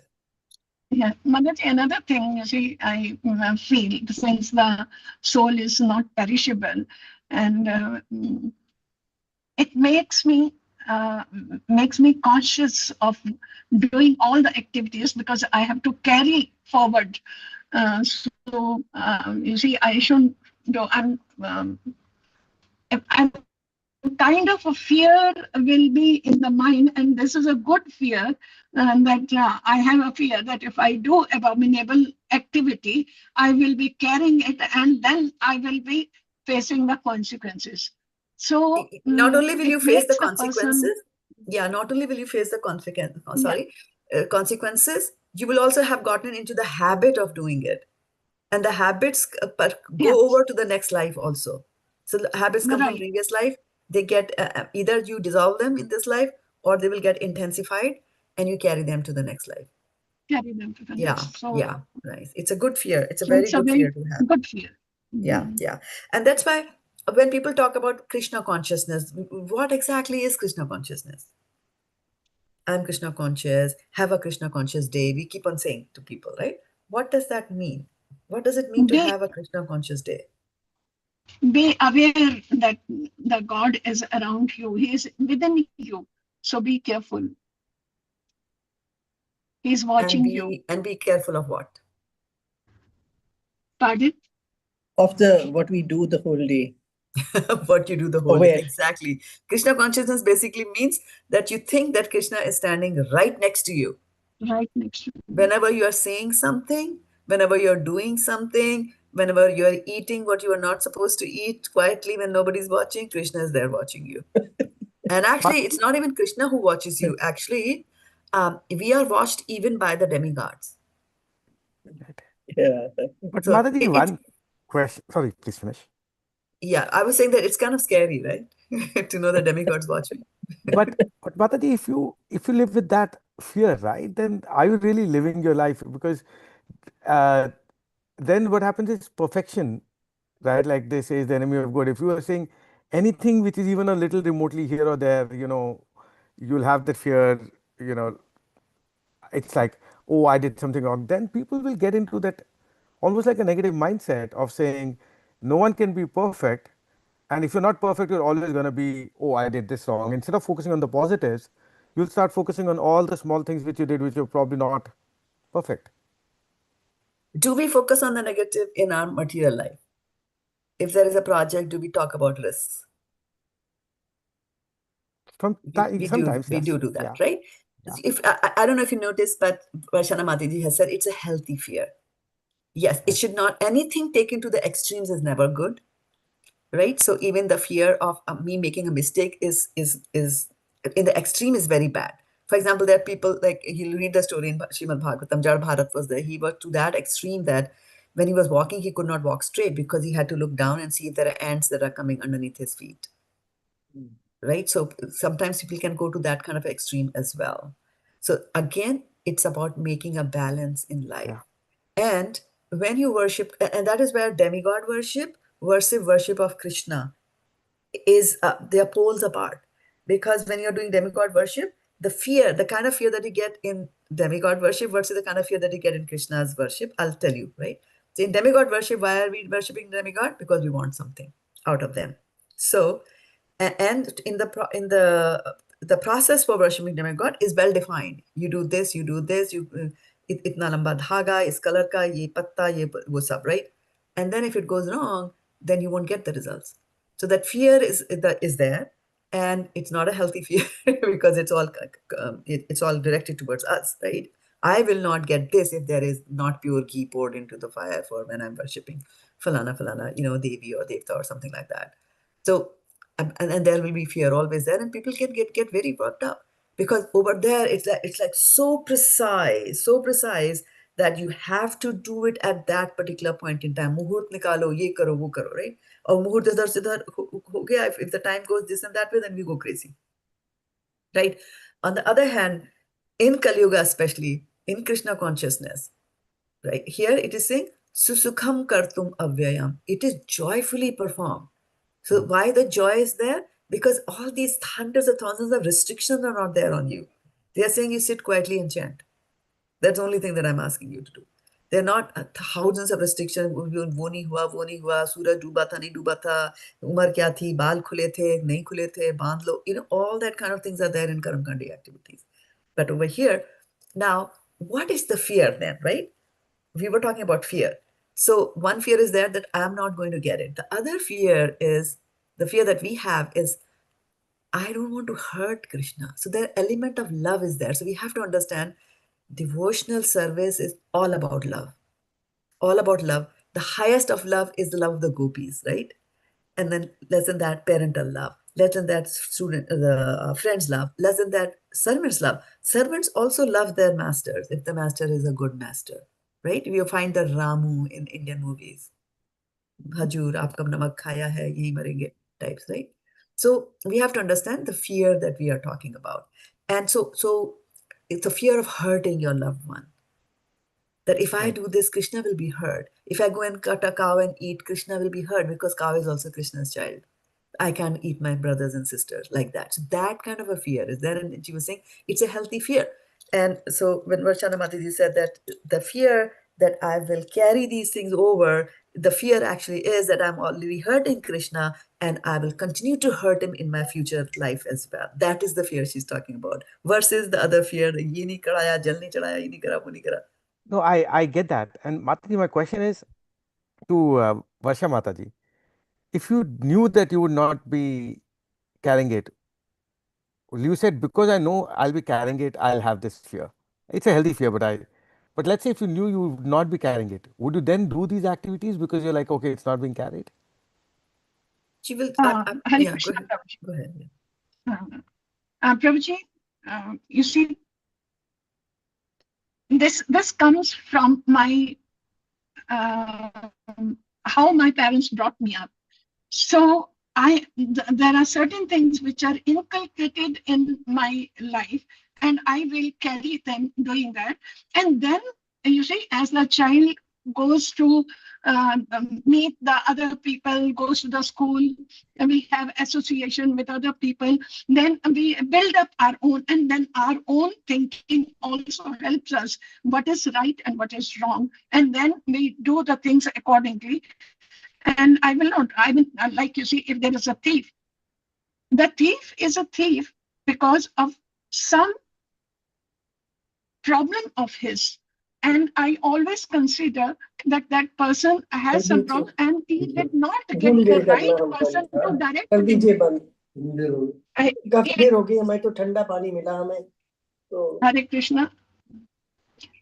Yeah, Mataji, another thing, you see, I feel, since the soul is not perishable, and it makes me conscious of doing all the activities, because I have to carry forward. You see, I shouldn't do. I'm kind of a fear will be in the mind, and this is a good fear, that I have a fear that if I do abominable activity, I will be carrying it, and then I will be facing the consequences. So not only will you face the person, consequences, not only will you face the consequences, you will also have gotten into the habit of doing it. And the habits go over to the next life also. So the habits come from previous life. They get, either you dissolve them in this life, or they will get intensified and you carry them to the next life. Carry them to the next. So, yeah, nice. It's a good fear. It's a very good fear to have. Good fear. Yeah. And that's why when people talk about Krishna consciousness, what exactly is Krishna consciousness? I'm Krishna conscious, have a Krishna conscious day. We keep on saying to people, right? What does that mean? What does it mean to have a Krishna conscious day? Be aware that the God is around you. He is within you. So be careful. He's watching you. And be careful of what? Pardon? Of what we do the whole day. What you do the whole day. Exactly. Krishna consciousness basically means that you think that Krishna is standing right next to you. Right next to you. Whenever you are saying something, whenever you're doing something, whenever you're eating what you are not supposed to eat quietly when nobody's watching, Krishna is there watching you. And actually, it's not even Krishna who watches you. Actually, we are watched even by the demigods. Yeah. But so Mataji, one question. Sorry, please finish. Yeah, I was saying that it's kind of scary, right? To know the demigods watching. But Mataji, if you live with that fear, right, then are you really living your life? Because then what happens is perfection, right? Like they say is the enemy of good. If you are saying anything which is even a little remotely here or there, you'll have that fear, it's like, oh, I did something wrong. Then people will get into that almost like a negative mindset of saying, no one can be perfect. And if you're not perfect, you're always going to be, oh, I did this wrong. Instead of focusing on the positives, you'll start focusing on all the small things which you did, which are probably not perfect. Do we focus on the negative in our material life? If there is a project, do we talk about risks? Sometimes we do that, right? Yeah. If I don't know if you noticed, but Varshana Matiji has said it's a healthy fear. Yes, it should not, anything taken to the extremes is never good, right? So even the fear of me making a mistake is in the extreme is very bad. For example, there are people, like you'll read the story in Srimad Bhagavatam, Jar Bharat was there. He was to that extreme that when he was walking, he could not walk straight because he had to look down and see if there are ants that are coming underneath his feet. Right? So sometimes people can go to that kind of extreme as well. So again, it's about making a balance in life. And when you worship, and that is where demigod worship versus worship of Krishna is, they are poles apart. Because when you're doing demigod worship, the fear, the kind of fear that you get in demigod worship versus the kind of fear that you get in Krishna's worship, I'll tell you, right? So in demigod worship, why are we worshipping demigod? Because we want something out of them. So, and in the process for worshiping demigod is well defined. You do this, you do this, itna lamba dhaga, is color ka, ye patta, ye wo sab, right? And then if it goes wrong, then you won't get the results. So that fear is there, and it's not a healthy fear because it's all directed towards us, right? I will not get this if there is not pure ghee poured into the fire for when I'm worshipping falana, Devi or Devta or something like that. So, and there will be fear always there, and people can get very worked up because over there it's like so precise that you have to do it at that particular point in time. Muhurt nikalo, ye karo, wo karo, right? Or muhurt idhar se idhar ho gaya. If the time goes this and that way, then we go crazy, right? On the other hand, in Kali Yuga, especially in Krishna consciousness, right here it is saying su-sukham kartum avyayam. It is joyfully performed. So why the joy is there? Because all these hundreds of thousands of restrictions are not there on you. They are saying you sit quietly and chant. That's the only thing that I'm asking you to do. They're not thousands of restrictions. वो नहीं हुआ, सूरज डूबा था, नहीं डूबा था, उम्र क्या थी, बाल खुले थे, नहीं खुले थे, बांध लो. All that kind of things are there in Karamkandi activities. But over here, now, what is the fear then, right? We were talking about fear. So one fear is there that I'm not going to get it. The other fear is, the fear that we have is, I don't want to hurt Krishna. So the element of love is there. So we have to understand devotional service is all about love. All about love. The highest of love is the love of the gopis, right? And then less than that, parental love. Less than that, friends love. Less than that, servants love. Servants also love their masters if the master is a good master, right? We find the Ramu in Indian movies. Hajur, aapka namak khaya hai, yahi marenge types, right? So we have to understand the fear that we are talking about. And so it's a fear of hurting your loved one. That if I do this, Krishna will be hurt. If I go and cut a cow and eat, Krishna will be hurt because cow is also Krishna's child. I can't eat my brothers and sisters like that. So that kind of a fear is there. And she was saying it's a healthy fear. And so when Varshana Mataji said that the fear that I will carry these things over, the fear actually is that I'm already hurting Krishna and I will continue to hurt him in my future life as well. That is the fear she's talking about. Versus the other fear, ye nahi karaya, jal nahi chadaya, ye nahi kara, wo nahi kara. No, I get that. And Mataji, my question is to Varsha Mataji. If you knew that you would not be carrying it, you said, because I know I'll be carrying it, I'll have this fear. It's a healthy fear, but let's say if you knew you would not be carrying it, would you then do these activities because you're like, okay, it's not being carried? She will, Hare yeah, Krishna, go ahead. Prabhuji. Go ahead. Yeah. Prabhuji, you see, this comes from my how my parents brought me up. So there are certain things which are inculcated in my life, and I will carry them doing that. And then you see, as the child goes to meet the other people, goes to the school, and we have association with other people, then we build up our own, and then our own thinking also helps us what is right and what is wrong, and then we do the things accordingly. And I will, like you see, if there is a thief, the thief is a thief because of some problem of his. And I always consider that that person has some problem and he did not get the right person to direct him. Hare Krishna.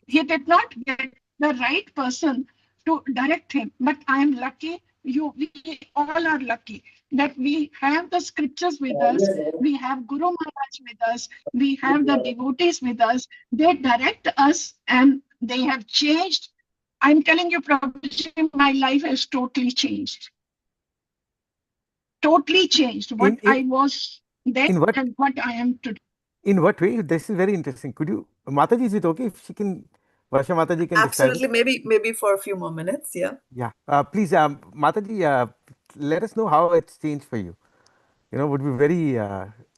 He did not get the right person to direct him, but I am lucky We all are lucky that we have the scriptures with us, we have Guru Maharaj with us, we have the devotees with us. They direct us and they have changed. I'm telling you, Prabhuji, my life has totally changed. Totally changed. What I was then in what and what I am today. in what way? This is very interesting. Could you, Mataji, is it okay if she can, Varsha Mataji can describe it? Absolutely. Maybe for a few more minutes. Yeah. Yeah. Please, Mataji, let us know how it's changed for you. You know, would be very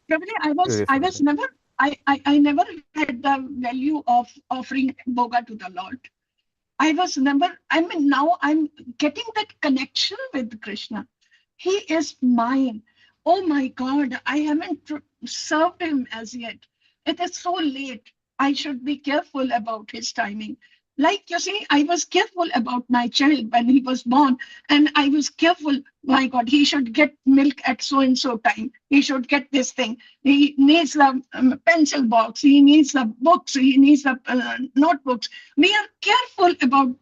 Probably curious I about was it. never I never had the value of offering boga to the Lord. I was never, I mean, now I'm getting that connection with Krishna. He is mine. Oh my God, I haven't served him as yet. It is so late. I should be careful about his timing. Like you see, I was careful about my child when he was born, and I was careful, my God, he should get milk at so and so time. He should get this thing. He needs the pencil box, he needs the books, he needs the notebooks. We are careful about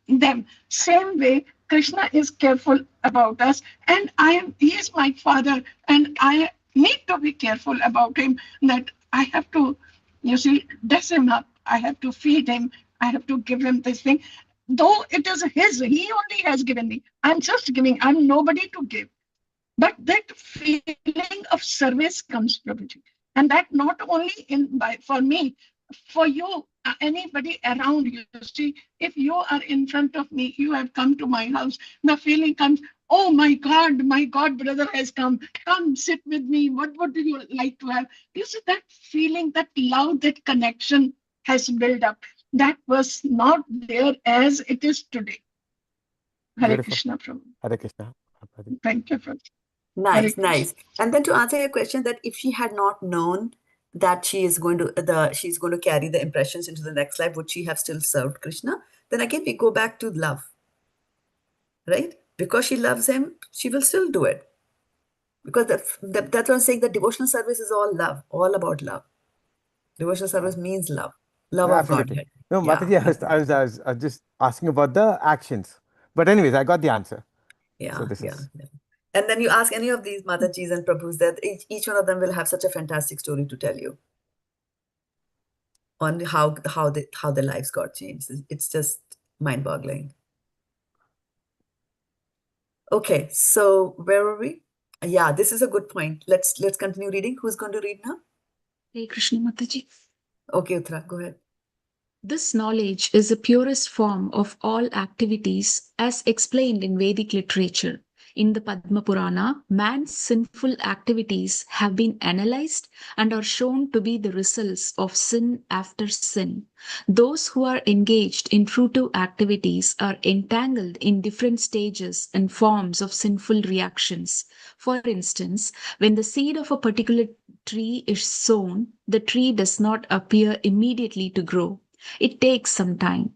them. Same way, Krishna is careful about us, and he is my father, and I need to be careful about him. That I have to, you see, dress him up. I have to feed him. I have to give him this thing. Though it is his, he only has given me. I'm just giving. I'm nobody to give. But that feeling of service comes, Prabhuji. And that not only for me, for you, anybody around you. See, if you are in front of me, you have come to my house, the feeling comes, oh my God, brother has come. Come sit with me. What would you like to have? You see, that feeling, that love, that connection has built up. That was not there as it is today. Hare Beautiful. Krishna, Prabhu. Hare Krishna. Mataji. Thank you for Nice. And then to answer your question, that if she had not known that she's going to carry the impressions into the next life, would she have still served Krishna? Then again, we go back to love, right? Because she loves him, she will still do it. Because that's what I'm saying. That devotional service is all love, all about love. Devotional service means love Yeah, of absolutely. Godhead. No, Yeah. Mataji, I was just asking about the actions. But anyways, I got the answer. So Yeah. this Yeah. is And then you ask any of these Matajis and Prabhus, that each one of them will have such a fantastic story to tell you on how their lives got changed. It's just mind-boggling. Okay, so where were we? Yeah, this is a good point. Let's continue reading. Who's going to read now? Hare Krishna Mataji. Okay, Uttara, go ahead. This knowledge is the purest form of all activities as explained in Vedic literature. In the Padma Purana, man's sinful activities have been analyzed and are shown to be the results of sin after sin. Those who are engaged in fruitive activities are entangled in different stages and forms of sinful reactions. For instance, when the seed of a particular tree is sown, the tree does not appear immediately to grow. It takes some time.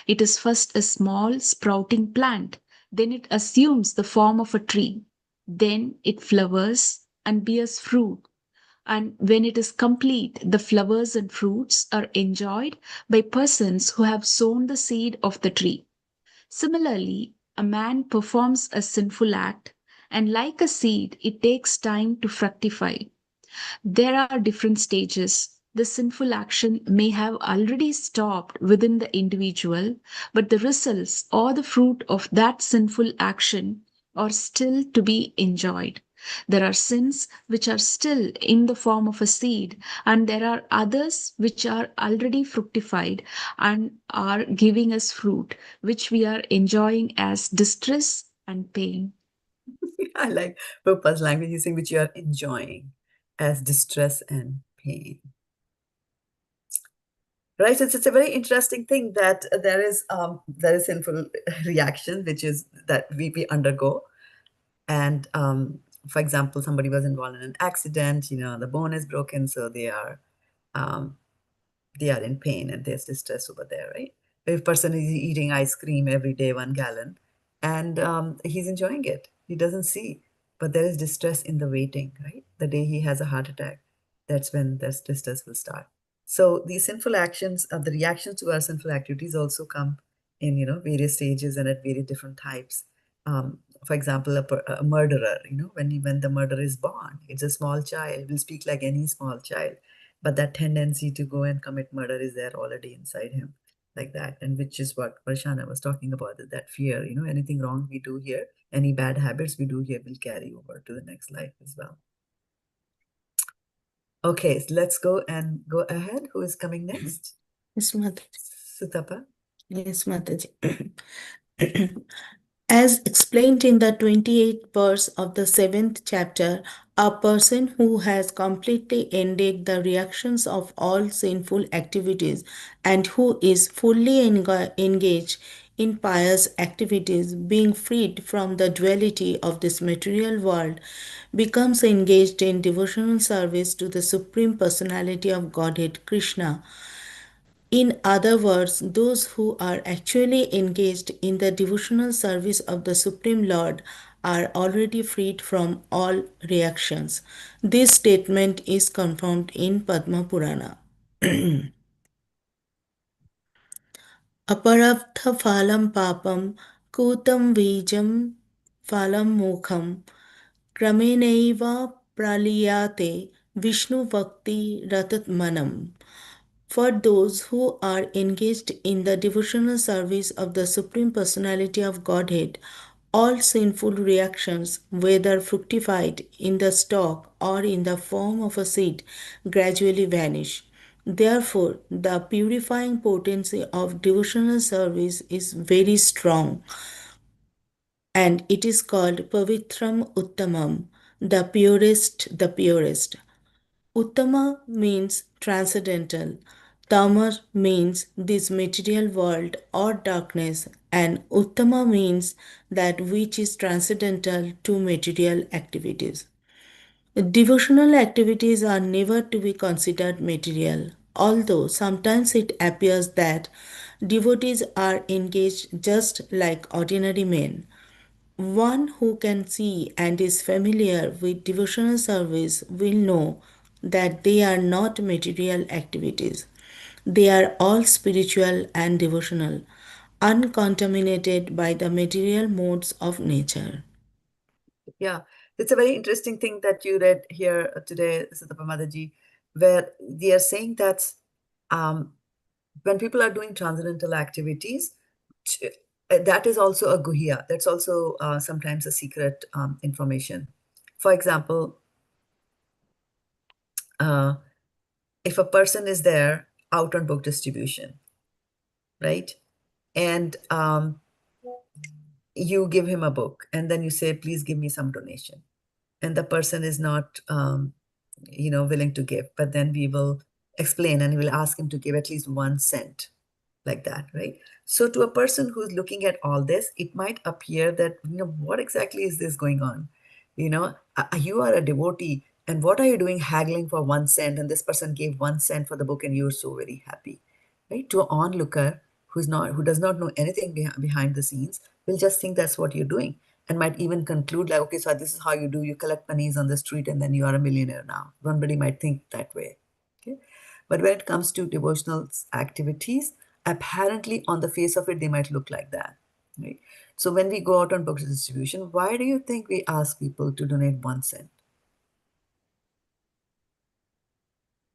It is first a small sprouting plant, then it assumes the form of a tree, then it flowers and bears fruit. And when it is complete, the flowers and fruits are enjoyed by persons who have sown the seed of the tree. Similarly, a man performs a sinful act, and like a seed, it takes time to fructify. There are different stages. The sinful action may have already stopped within the individual, but the results or the fruit of that sinful action are still to be enjoyed. There are sins which are still in the form of a seed, and there are others which are already fructified and are giving us fruit, which we are enjoying as distress and pain. I like Prabhupada's language using which you are enjoying as distress and pain. Right, so it's a very interesting thing that there is sinful reaction, which is that we undergo. And for example, somebody was involved in an accident, the bone is broken, so they are in pain and there's distress over there, right? If a person is eating ice cream every day, 1 gallon, and he's enjoying it, he doesn't see, but there is distress in the waiting, right? The day he has a heart attack, that's when this distress will start. So these sinful actions, the reactions to our sinful activities also come in, various stages and at very different types. for example, a murderer, when the murderer is born, it's a small child, will speak like any small child, but that tendency to go and commit murder is there already inside him, like that. And which is what Varshana was talking about, that fear, anything wrong we do here, any bad habits we do here will carry over to the next life as well. Okay, so let's go ahead. Who is coming next? Yes, Mataji. Sutapa. Yes, Mataji. As explained in the 28th verse of the 7th chapter, a person who has completely ended the reactions of all sinful activities and who is fully engaged in pious activities, being freed from the duality of this material world, becomes engaged in devotional service to the Supreme Personality of Godhead, Krishna. In other words, those who are actually engaged in the devotional service of the Supreme Lord are already freed from all reactions. This statement is confirmed in Padma Purana. Aparabdha phalam papam kutam vijam phalam mukham kramenaiva praliyate Vishnu Bhakti Ratatmanam. For those who are engaged in the devotional service of the Supreme Personality of Godhead, all sinful reactions, whether fructified in the stalk or in the form of a seed, gradually vanish. Therefore, the purifying potency of devotional service is very strong, and it is called pavitram uttamam, the purest. Uttama means transcendental. Tama means this material world or darkness, and Uttama means that which is transcendental to material activities. Devotional activities are never to be considered material, although sometimes it appears that devotees are engaged just like ordinary men. One who can see and is familiar with devotional service will know that they are not material activities. They are all spiritual and devotional, uncontaminated by the material modes of nature. Yeah, it's a very interesting thing that you read here today, Sutapa Mataji, where they are saying that when people are doing transcendental activities, that is also a guhya. That's also sometimes a secret information. For example, if a person is there out on book distribution, right? And you give him a book and then you say, please give me some donation. And the person is not, willing to give, but then we will explain and we'll ask him to give at least 1 cent, like that, right? So to a person who's looking at all this, it might appear that, what exactly is this going on? You are a devotee, and what are you doing haggling for 1 cent? And this person gave 1 cent for the book, and you're so very happy, right? To an onlooker who does not know anything behind the scenes, will just think that's what you're doing, and might even conclude like, okay, so this is how you collect pennies on the street, and then you are a millionaire now. Somebody might think that way. Okay, but when it comes to devotional activities, apparently on the face of it, they might look like that, right? So when we go out on book distribution, why do you think we ask people to donate 1 cent?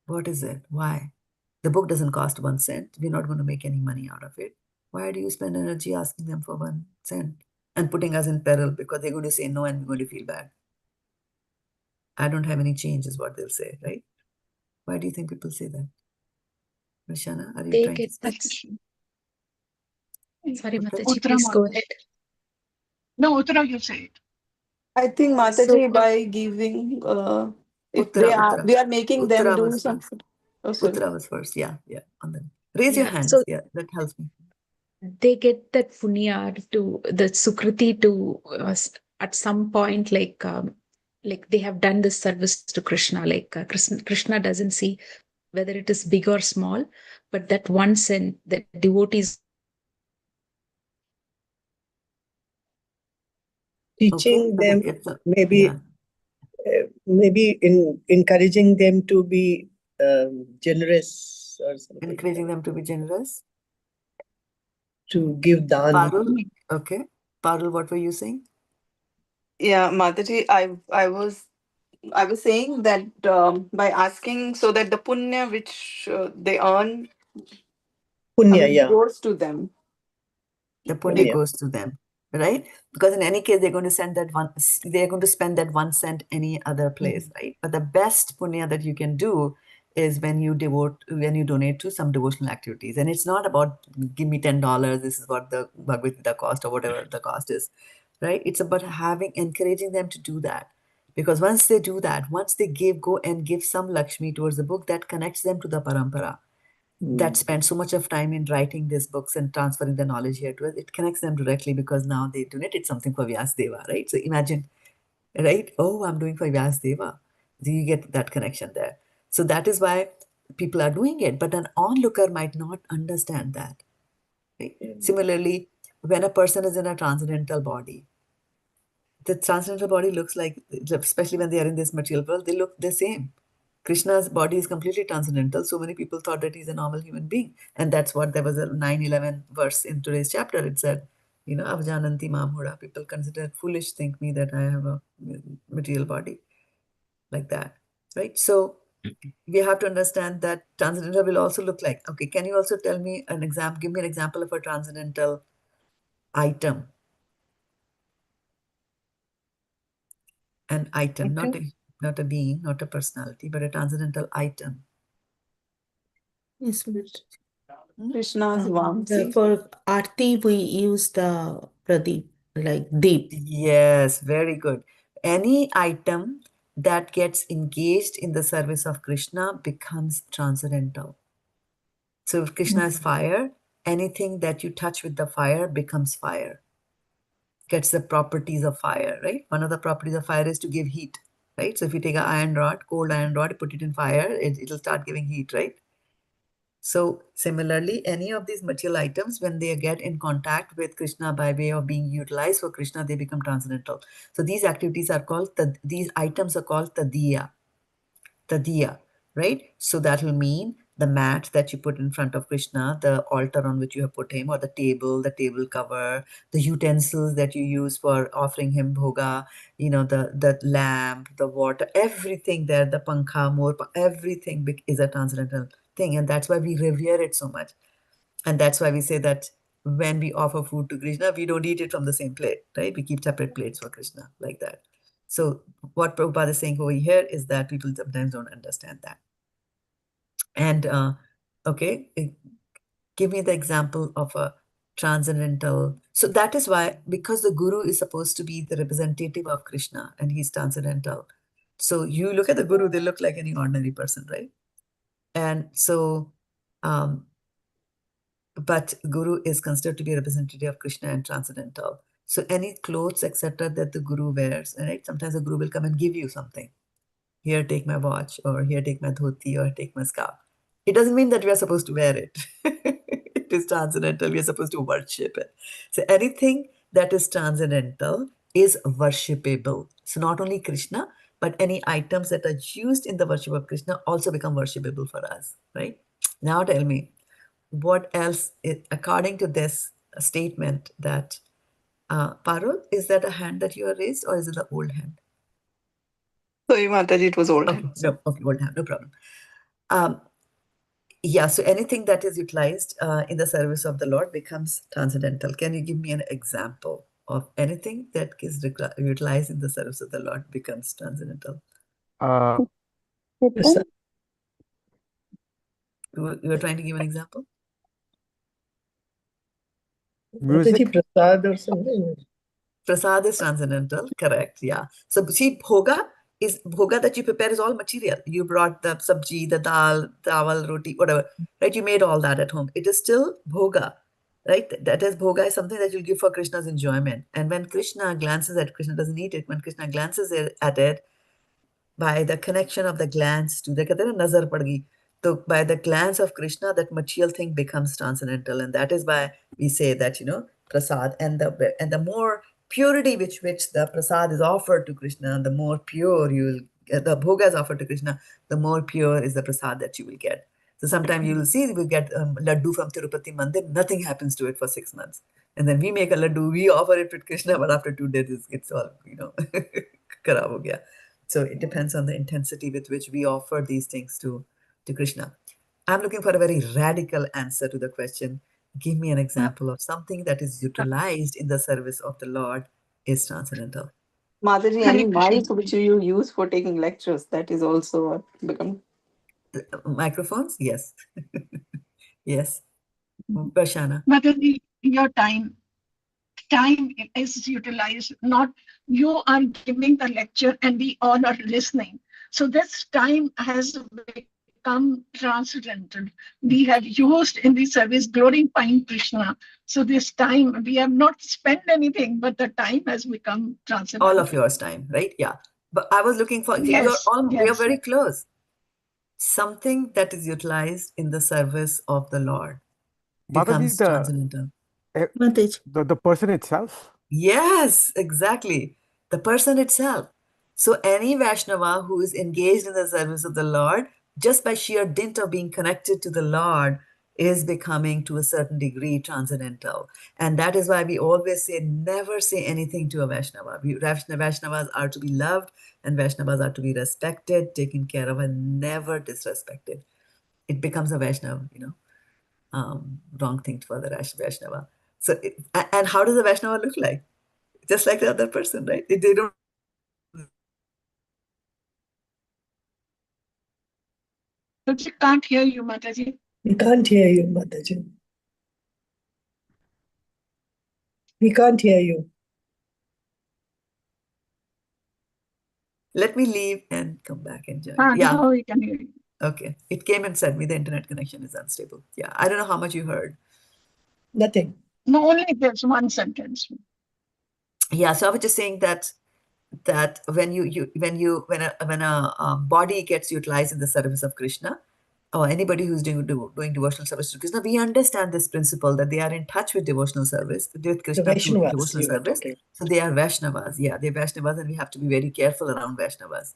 What is it? Why? The book doesn't cost 1 cent. We're not going to make any money out of it. Why do you spend energy asking them for 1 cent and putting us in peril because they're going to say no and we're going to feel bad? I don't have any change is what they'll say, right? Why do you think people say that? Rashana, are you They trying get to that. speak? Sorry, Okay. Mataji, please go ahead. No, Uttara, you say it. I think So, Mataji, by giving, if Uttara. we are making them Uttara do was first. something. Oh, sorry. Uttara was first. Yeah. On the raise your yeah, hands. so Yeah, that helps me. they get that punya to the sukriti to at some point, like they have done this service to Krishna. Like Krishna doesn't see whether it is big or small, but that 1 cent that devotees Teaching them, maybe yeah. maybe encouraging them to be generous or something. Encouraging them to be generous. To give dan. Parul, okay. Parul, what were you saying? Yeah, Mataji, I was saying that by asking so that the punya which they earn, Punya, yeah. goes to them. The punya Punya. goes to them, right? Because in any case, they're going to send that one, they're going to spend that 1 cent any other place, right? But the best punya that you can do is when you donate to some devotional activities. And it's not about give me $10, this is what the Bhagavad-gita cost or whatever the cost is, right? It's about encouraging them to do that. Because once they do that, once they go and give some Lakshmi towards the book, that connects them to the parampara that spend so much of time in writing these books and transferring the knowledge here to us, it connects them directly because now they donated something for Vyasdeva, right? So imagine, right? Oh, I'm doing for Vyasdeva. So you get that connection there. So that is why people are doing it, but an onlooker might not understand that. Right? Similarly, when a person is in a transcendental body, the transcendental body looks like, especially when they are in this material world, they look the same. Krishna's body is completely transcendental. So many people thought that he's a normal human being. And that's what there was a 9:11 verse in today's chapter. It said, avajananti mamura. People consider it foolish, think me that I have a material body like that. Right? So we have to understand that transcendental will also look like, okay, can you also tell me an example, give me an example of a transcendental item? An item, not a being, not a personality, but a transcendental item. Yes, miss. Krishna's Vamsi. For Aarti, we use the pradeep, like deep. Yes, very good. Any item that gets engaged in the service of Krishna becomes transcendental. So if Krishna is fire, anything that you touch with the fire becomes fire, gets the properties of fire, right? One of the properties of fire is to give heat, right? So if you take an iron rod, cold iron rod, put it in fire, it'll start giving heat, right? So similarly, any of these material items, when they get in contact with Krishna by way of being utilized for Krishna, they become transcendental. So these activities are called, these items are called tadiya, right? So that will mean the mat that you put in front of Krishna, the altar on which you have put him, or the table cover, the utensils that you use for offering him bhoga, the lamp, the water, everything there, the pankha, everything is a transcendental thing. And that's why we revere it so much. And that's why we say that when we offer food to Krishna, we don't eat it from the same plate, right? We keep separate plates for Krishna, like that. So what Prabhupada is saying over here is that people sometimes don't understand that. And okay, give me the example of a transcendental. So that is why, because the guru is supposed to be the representative of Krishna and he's transcendental. So you look at the guru, they look like any ordinary person, right? And so, but guru is considered to be a representative of Krishna and transcendental. So any clothes, etc., that the guru wears, right? Sometimes the guru will come and give you something. Here, take my watch, or here, take my dhoti, or take my scarf. It doesn't mean that we are supposed to wear it. It is transcendental. We are supposed to worship it. So anything that is transcendental is worshipable. So not only Krishna, but any items that are used in the worship of Krishna also become worshipable for us, right? Now tell me, what else, according to this statement that, Parul, is that a hand that you are raised or is it the old hand? Sorry, Mataji, it was old. Okay, no, okay, old hand, no problem. Yeah, so anything that is utilized in the service of the Lord becomes transcendental. Can you give me an example of anything that is utilized in the service of the Lord becomes transcendental? Uh, Kirtan? You were trying to give an example? music. Prasad or something. Prasad is transcendental, correct, yeah. So see, bhoga that you prepare is all material. You brought the sabji, the dal, dawal, roti, whatever, right? You made all that at home. It is still bhoga, right? That is, bhoga is something that you'll give for Krishna's enjoyment. And when Krishna glances at, Krishna doesn't eat it, when Krishna glances at it, by the connection of the glance to the nazar pad gayi. So by the glance of Krishna, that material thing becomes transcendental, and that is why we say that prasad and the more purity which the prasad is offered to Krishna, the more pure the bhoga is offered to Krishna, the more pure is the prasad that you will get. So sometimes you will see we get laddu from Tirupati Mandir, nothing happens to it for 6 months. And then we make a laddu, we offer it to Krishna, but after 2 days, it's all, kharab ho gaya. So it depends on the intensity with which we offer these things to Krishna. I'm looking for a very radical answer to the question. Give me an example of something that is utilized in the service of the Lord is transcendental. Mataji, Hare any Krishna. mic which you use for taking lectures, that is also become. Microphones? Yes. Yes. Varshana. Mataji, your time is utilized, not you are giving the lecture and we all are listening. So this time has become transcendental. We have used in the service glorifying Krishna. So this time we have not spent anything, but the time has become transcendental. All of yours time, right? Yeah. But I was looking for, we are Yes. very close. Something that is utilized in the service of the Lord becomes Mataji, transcendental. Mataji. the person itself. Yes, exactly. The person itself. So any Vaishnava who is engaged in the service of the Lord, just by sheer dint of being connected to the Lord, is becoming to a certain degree transcendental. And that is why we always say, never say anything to a Vaishnava. Vaishnavas are to be loved and Vaishnavas are to be respected, taken care of, and never disrespected. It becomes a Vaishnava, wrong thing for the Vaishnava. So, and how does a Vaishnava look like? Just like the other person, right? They don't. We can't hear you, Mataji. We can't hear you, Mataji. We can't hear you. Let me leave and come back and join. Yeah. Now we can hear you. Okay. It came and said me the internet connection is unstable. Yeah. I don't know how much you heard. Nothing. No, only there's one sentence. Yeah. So I was just saying that when a body gets utilized in the service of Krishna, or anybody who's doing devotional service to Krishna, we understand this principle that they are in touch with devotional service, with Krishna through Vaishnavas devotional you were service. talking. So they are Vaishnavas. Yeah, they're Vaishnavas, and we have to be very careful around Vaishnavas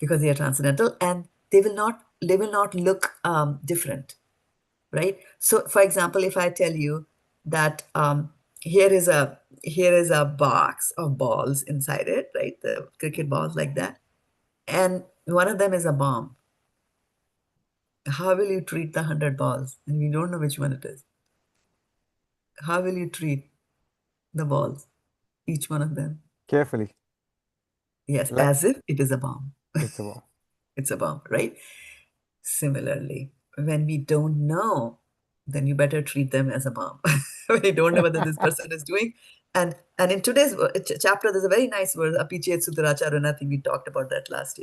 because they are transcendental and they will not look different, right? So, for example, if I tell you that here is a box of balls inside it, right? The cricket balls like that, and one of them is a bomb. How will you treat the 100 balls? And we don't know which one it is. How will you treat the balls? Each one of them. Carefully. Yes, Like as if it is a bomb. it's a bomb. It's a bomb, right? Similarly, when we don't know, then you better treat them as a bomb. When you don't know whether this person is doing. And in today's chapter, there's a very nice word, apichet sudaracharana. I think we talked about that last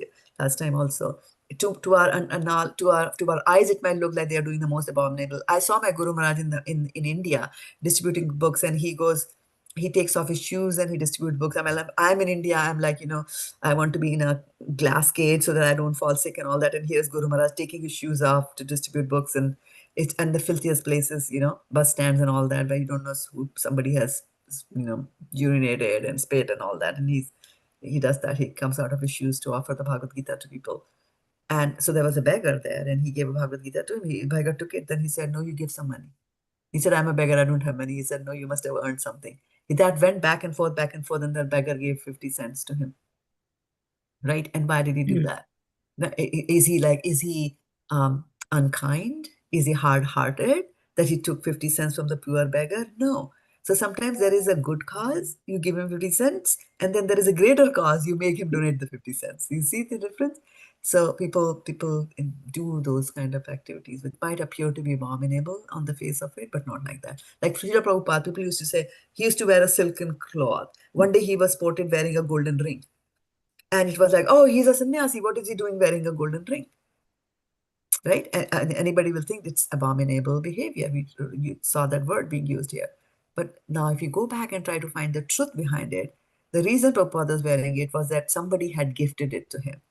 time also. To our eyes, it might look like they are doing the most abominable. I saw my Guru Maharaj in India distributing books, and he takes off his shoes and he distributes books. I'm in India. I'm like, I want to be in a glass cage so that I don't fall sick and all that. And here's Guru Maharaj taking his shoes off to distribute books, and the filthiest places, bus stands and all that, where you don't know who somebody has, urinated and spit and all that. And he does that. He comes out of his shoes to offer the Bhagavad-gita to people. And so there was a beggar there, and he gave a Bhagavad-gita to him. The beggar took it. Then he said, "No, you give some money." He said, "I'm a beggar. I don't have money." He said, "No, you must have earned something." That went back and forth, and that beggar gave 50 cents to him. Right? And why did he do that? Is he unkind? Is he hard-hearted that he took 50 cents from the poor beggar? No. So sometimes there is a good cause, you give him 50 cents, and then there is a greater cause, you make him donate the 50 cents. You see the difference? So people do those kind of activities, which might appear to be abominable on the face of it, but not like that. Like Srila Prabhupada, people used to say, he used to wear a silken cloth. One day he was spotted wearing a golden ring. And it was like, oh, he's a sannyasi. What is he doing wearing a golden ring? Right? And anybody will think it's abominable behavior. You saw that word being used here. But now if you go back and try to find the truth behind it, the reason Prabhupada was wearing it was that somebody had gifted it to him.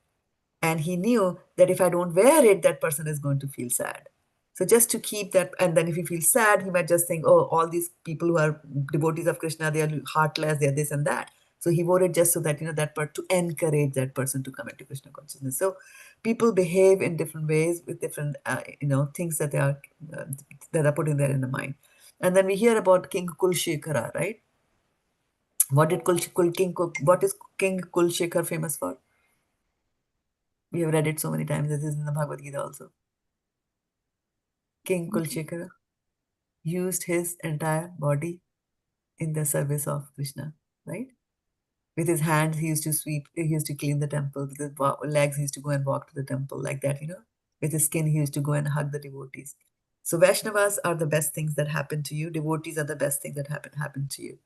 And he knew that if I don't wear it, that person is going to feel sad. So just to keep that, and then if he feels sad, he might just think, oh, all these people who are devotees of Krishna, they are heartless, they are this and that. So he wore it just so that, to encourage that person to come into Krishna consciousness. So people behave in different ways with different, things that are put in there in the mind. And then we hear about King Kulshekara, right? What is King Kulshekar famous for? We have read it so many times. This is in the Bhagavad-gita also. King Kulshekara used his entire body in the service of Krishna, right? With his hands, he used to sweep, he used to clean the temple. With his legs, he used to go and walk to the temple like that, With his skin, he used to go and hug the devotees. So Vaishnavas are the best things that happen to you. Devotees are the best things that happen to you.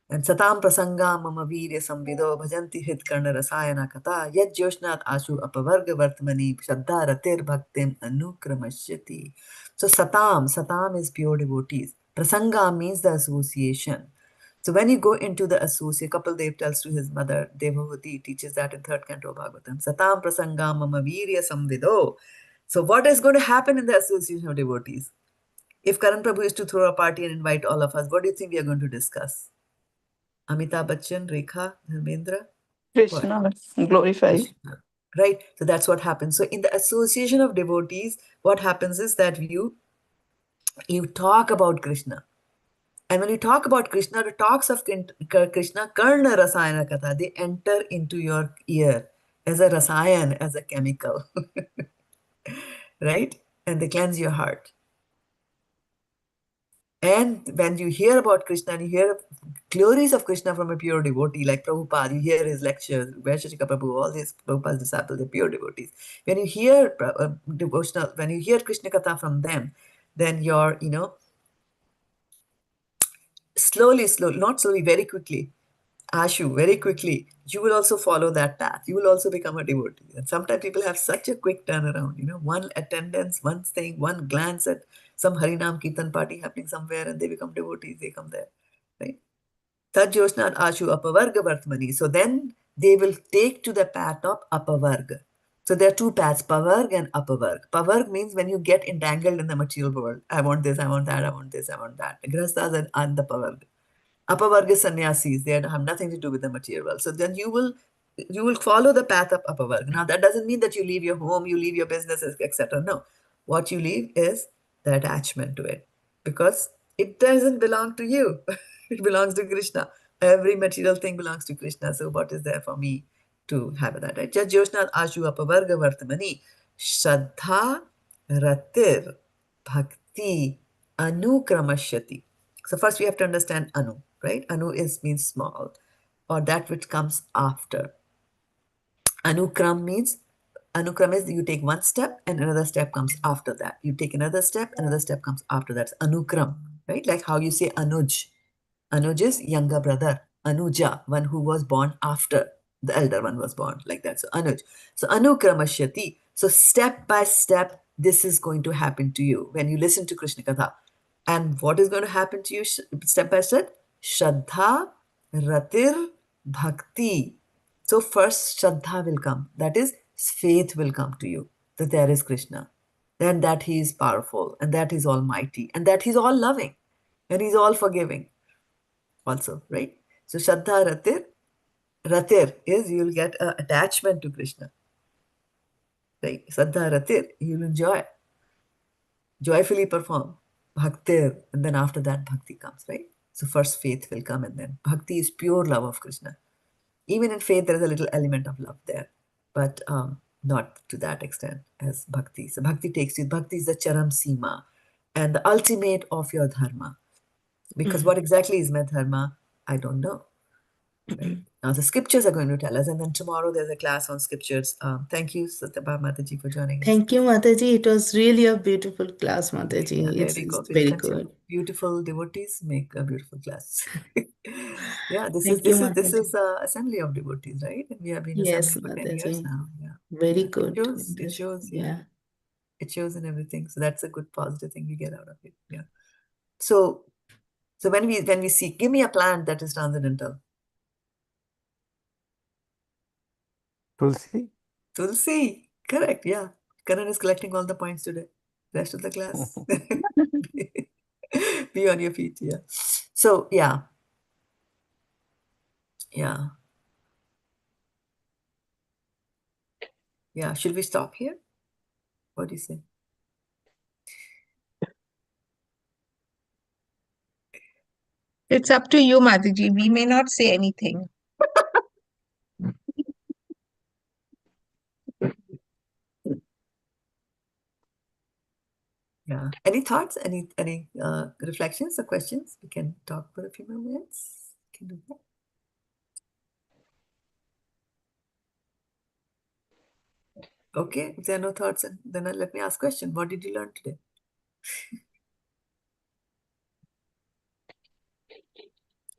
And satam prasanga mama virya samvido bhajanti hit karna rasayana kata yad joshnat ashu apavarga vartmani shraddha ratir bhaktim anukramashyati. So satam is pure devotees. Prasanga means the association. So when you go into the associate, Kapildev tells to his mother, Devavati teaches that in 3rd canto of Bhagavatam. Satam prasanga mama virya samvido. So what is going to happen in the association of devotees? If Karan Prabhu is to throw a party and invite all of us, what do you think we are going to discuss? Amitabh Bachchan, Rekha, Dharmendra? What? Krishna glorified. Krishna. Right? So that's what happens. So in the association of devotees, what happens is that you talk about Krishna. And when you talk about Krishna, the talks of Krishna, Karna Rasayana Katha, they enter into your ear as a rasayan, as a chemical. Right? And they cleanse your heart. And when you hear about Krishna and you hear glories of Krishna from a pure devotee like Prabhupada, you hear his lectures, Vaishashika Prabhu, all these Prabhupada's disciples, they're pure devotees. When you hear devotional, when you hear Krishna Katha from them, then you're, not slowly, very quickly, Ashu, very quickly, you will also follow that path. You will also become a devotee. And sometimes people have such a quick turnaround, one attendance, one thing, one glance at some Harinam Kirtan party happening somewhere and they become devotees, they come there, right? Tad Joshnat Ashu Apavarga Vartmani. So then they will take to the path of Apavarga. So there are two paths, Pavarg and Apavarg. Pavarg means when you get entangled in the material world. I want this, I want that, I want this, I want that. Grihasthas are the Pavarg. Apavarga sannyasis, they have nothing to do with the material world. So then you will follow the path of Apavarga. Now that doesn't mean that you leave your home, you leave your businesses, etc. No. What you leave is the attachment to it. Because it doesn't belong to you. It belongs to Krishna. Every material thing belongs to Krishna. So what is there for me to have that? Right? Jajyoshna ashu apavarga vartamani shraddha ratir bhakti anukramashyati. So first we have to understand anu, right? Anu means small or that which comes after. Anukram is you take one step and another step comes after that. You take another step comes after that. It's anukram, right? Like how you say Anuj. Anuj is younger brother. Anuja, one who was born after the elder one was born, like that. So Anuj. So anukramashyati. So step by step, this is going to happen to you when you listen to Krishna Katha. And what is going to happen to you step by step? Shraddha, Ratir, Bhakti. So first Shraddha will come. That is, faith will come to you that there is Krishna. And that he is powerful and that he's almighty and that he's all loving and he's all forgiving also, right? So Shraddha, Ratir is you'll get an attachment to Krishna. Right? Shraddha, Ratir, you'll enjoy, joyfully perform. Bhaktir, and then after that Bhakti comes, right? So first faith will come and then Bhakti is pure love of Krishna. Even in faith, there is a little element of love there, but not to that extent as Bhakti. So Bhakti takes you, Bhakti is the charam sima and the ultimate of your dharma. Because what exactly is my dharma? I don't know. Right? Now the scriptures are going to tell us, and then tomorrow there's a class on scriptures. Thank you, Satyabha Mataji, for joining us. Thank you, Mataji. It was really a beautiful class, Yeah, Mataji. there It's we go. very Such a good. beautiful devotees make a beautiful class. Yeah, this Thank you, is Mataji. assembly of devotees, right? And we have been Yes, assembling for 10 years Mataji. now. Yeah, Very yeah. good. It shows, yeah. Yeah. It shows in everything. So that's a good positive thing we get out of it. Yeah. So when we see, give me a plant that is transcendental. Tulsi? Tulsi. Correct. Yeah. Karan is collecting all the points today. Rest of the class. Be on your feet. Yeah. So yeah. Yeah. Yeah. Should we stop here? What do you say? It's up to you, Mataji. We may not say anything. Yeah. Any thoughts? Any reflections or questions? We can talk for a few more minutes. Can do that. Okay. If there are no thoughts, then let me ask question. What did you learn today?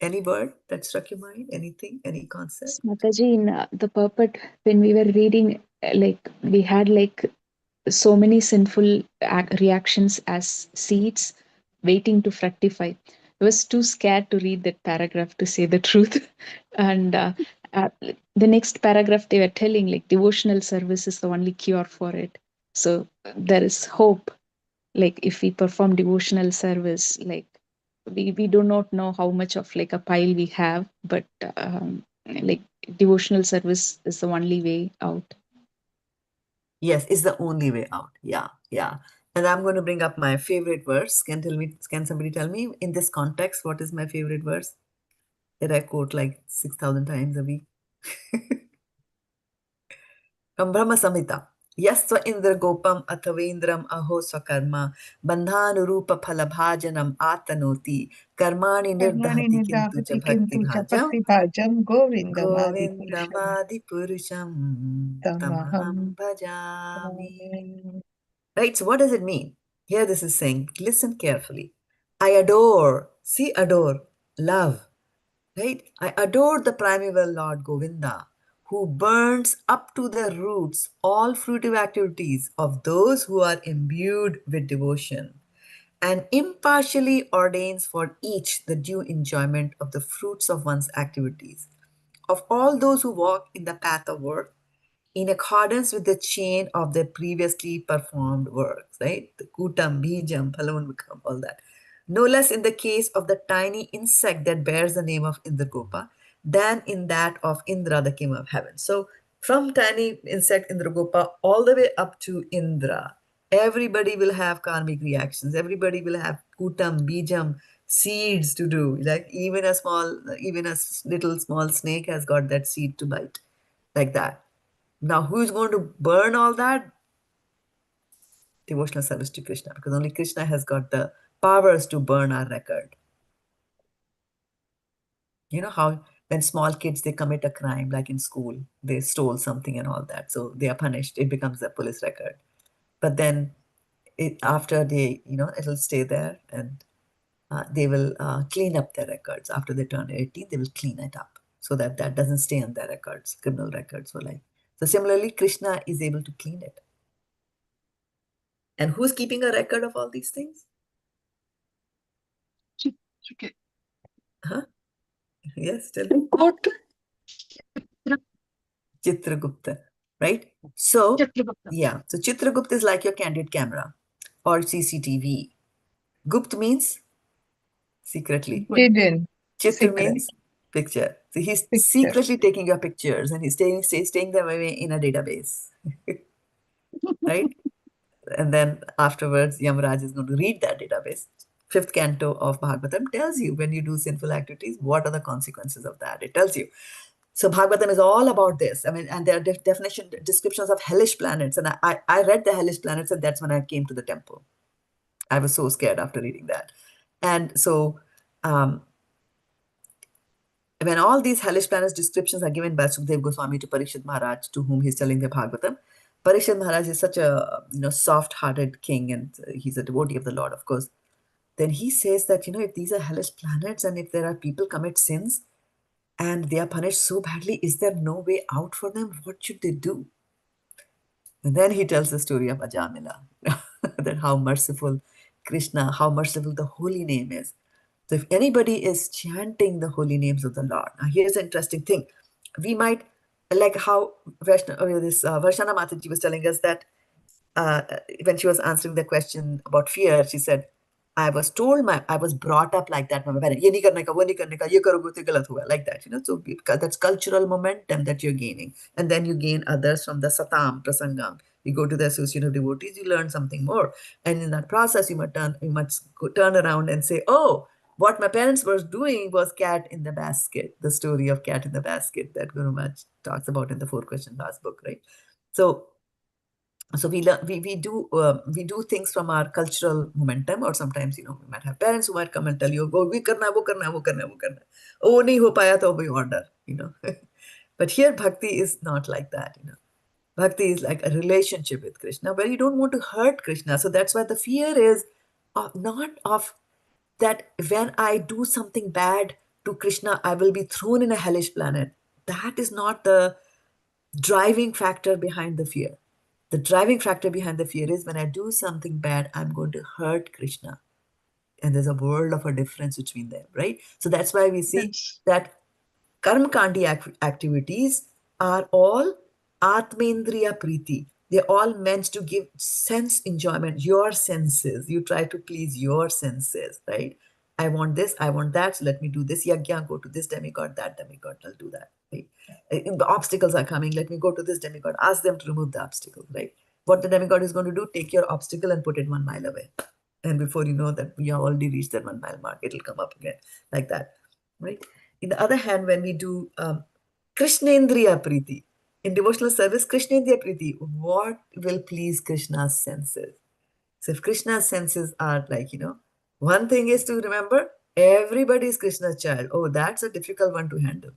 Any word that struck your mind? Anything? Any concept? Mataji, in the purport, when we were reading, like we had like so many sinful reactions as seeds waiting to fructify. I was too scared to read that paragraph, to say the truth. And the next paragraph they were telling, like, devotional service is the only cure for it. So there is hope. Like if we perform devotional service, like we do not know how much of like a pile we have, but like devotional service is the only way out. Yes, it's the only way out. Yeah, yeah. And I'm going to bring up my favorite verse. Can somebody tell me in this context, what is my favorite verse that I quote like 6,000 times a week? From Brahma Samhita. Yasva Indra Gopam Athavendram Aho Swakarma Bandhanurupa Phalabhajanam Atanoti Karmani Nirdhati Kintu Cha Bhakti Bhajam Govindamadi Govindamadi Purusham Tamaham Bhajami. Right, so what does it mean? Here this is saying, listen carefully. I adore, see adore, love, right? I adore the primeval Lord Govinda, who burns up to the roots all fruitive activities of those who are imbued with devotion and impartially ordains for each the due enjoyment of the fruits of one's activities. Of all those who walk in the path of work, in accordance with the chain of their previously performed works, right? The kutam, bijam, phalavamukam, all that. No less in the case of the tiny insect that bears the name of Indragopa than in that of Indra, the king of heaven. So from tiny insect Indragopa all the way up to Indra, everybody will have karmic reactions. Everybody will have kutam, bijam, seeds to do. Like even a little small snake has got that seed to bite, like that. Now, who's going to burn all that? Devotional service to Krishna, because only Krishna has got the powers to burn our record. You know how when small kids, they commit a crime, like in school, they stole something and all that. So they are punished. It becomes a police record. But then after they, it'll stay there and they will clean up their records. After they turn 18, they will clean it up so that that doesn't stay on their records, criminal records for life. So similarly, Krishna is able to clean it. And who's keeping a record of all these things? Okay. Huh? Yes, tell me. Chitragupta, right? So, Chitragupta. yeah. So Chitragupta is like your candid camera or CCTV. Gupt means secretly. Hidden. Chitra Secret. means picture. So he's Picture. secretly taking your pictures and he's staying them away in a database. Right? And then afterwards, Yamaraj is going to read that database. 5th canto of Bhagavatam tells you when you do sinful activities, what are the consequences of that? It tells you. So Bhagavatam is all about this. I mean, and there are descriptions of hellish planets. And I read the hellish planets, and that's when I came to the temple. I was so scared after reading that. And so when all these hellish planets descriptions are given by Sukadeva Goswami to Parikshit Maharaj, to whom he's telling the Bhagavatam, Parikshit Maharaj is such a soft-hearted king, and he's a devotee of the Lord, of course. Then he says that, if these are hellish planets and if there are people commit sins and they are punished so badly, is there no way out for them? What should they do? And then he tells the story of Ajamila, that how merciful Krishna, how merciful the holy name is. So if anybody is chanting the holy names of the Lord, now here's an interesting thing. We might, like how Varshana Mataji was telling us that when she was answering the question about fear, she said, I was brought up like that by my parents. Ye nahi karne ka, wo nahi karne ka, ye karoge to galat hua, like that, So that's cultural momentum that you're gaining. And then you gain others from the satam, prasangam. You go to the association of devotees, you learn something more. And in that process, you must turn around and say, oh, What my parents were doing was cat in the basket, the story of cat in the basket that Guru Maharaj talks about in the 4-question last book, right? So we learn, we do things from our cultural momentum, or sometimes, we might have parents who might come and tell you, go, we karna, wo karna, wo karna, wo karna. Oh, nahi ho paya to we order, But here bhakti is not like that, Bhakti is like a relationship with Krishna where you don't want to hurt Krishna. So that's why the fear is not of that when I do something bad to Krishna, I will be thrown in a hellish planet. That is not the driving factor behind the fear. The driving factor behind the fear is when I do something bad, I'm going to hurt Krishna. And there's a world of a difference between them, right? So that's why we see that karmakandi activities are all atmendriya priti. They're all meant to give sense enjoyment, your senses. You try to please your senses, right? I want this, I want that, so let me do this. Yagya, go to this demigod, that demigod, I'll do that. Right? The obstacles are coming, let me go to this demigod, ask them to remove the obstacle, right? What the demigod is going to do, take your obstacle and put it 1 mile away. And before you know that, you have already reached that 1 mile mark, it'll come up again, like that, right? In the other hand, when we do Krishnendriya Priti, in devotional service, Krishnendriya Priti, what will please Krishna's senses? So if Krishna's senses are like, one thing is to remember, everybody is Krishna's child. Oh, that's a difficult one to handle.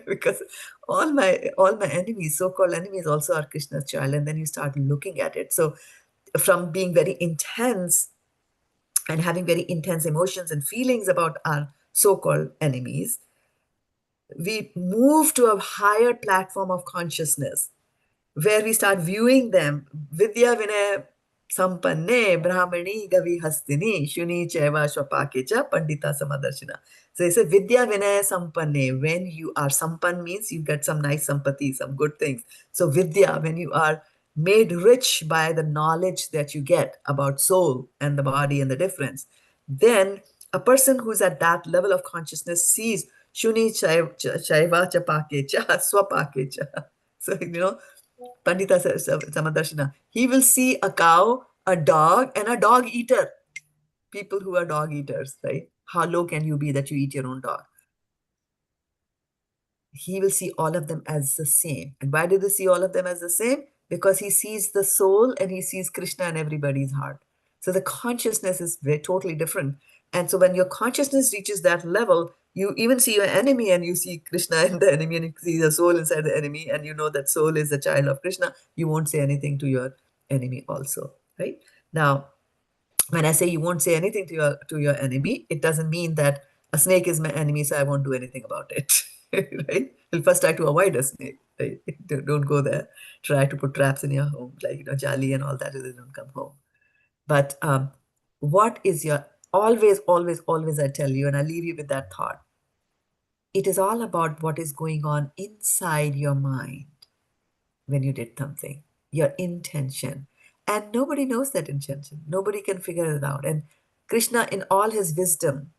Because all my enemies, so-called enemies, also are Krishna's child. And then you start looking at it. So from being very intense and having very intense emotions and feelings about our so-called enemies, we move to a higher platform of consciousness where we start viewing them. Vidya vinaya sampanne brahmani gavi hastini shuni chaiva swapakecha pandita samadarshina. So they say vidya vinaya sampanne. When you are sampan means you get some nice sampati, some good things. So vidya, when you are made rich by the knowledge that you get about soul and the body and the difference, then a person who's at that level of consciousness sees shuni chaiva chapakecha swapakecha. So, Pandita Samadarshana, he will see a cow, a dog, and a dog eater. People who are dog eaters, right? How low can you be that you eat your own dog? He will see all of them as the same. And why do they see all of them as the same? Because he sees the soul and he sees Krishna in everybody's heart. So the consciousness is totally different. And so when your consciousness reaches that level, you even see your enemy and you see Krishna in the enemy, and you see the soul inside the enemy, and you know that soul is the child of Krishna. You won't say anything to your enemy also, right? Now, when I say you won't say anything to your enemy, it doesn't mean that a snake is my enemy, so I won't do anything about it, right? You'll first try to avoid a snake, right? Don't go there. Try to put traps in your home, like, jali and all that, so they don't come home. But what is your, always, always, always, I tell you, and I leave you with that thought. It is all about what is going on inside your mind when you did something, your intention. And nobody knows that intention. Nobody can figure it out. And Krishna, in all his wisdom,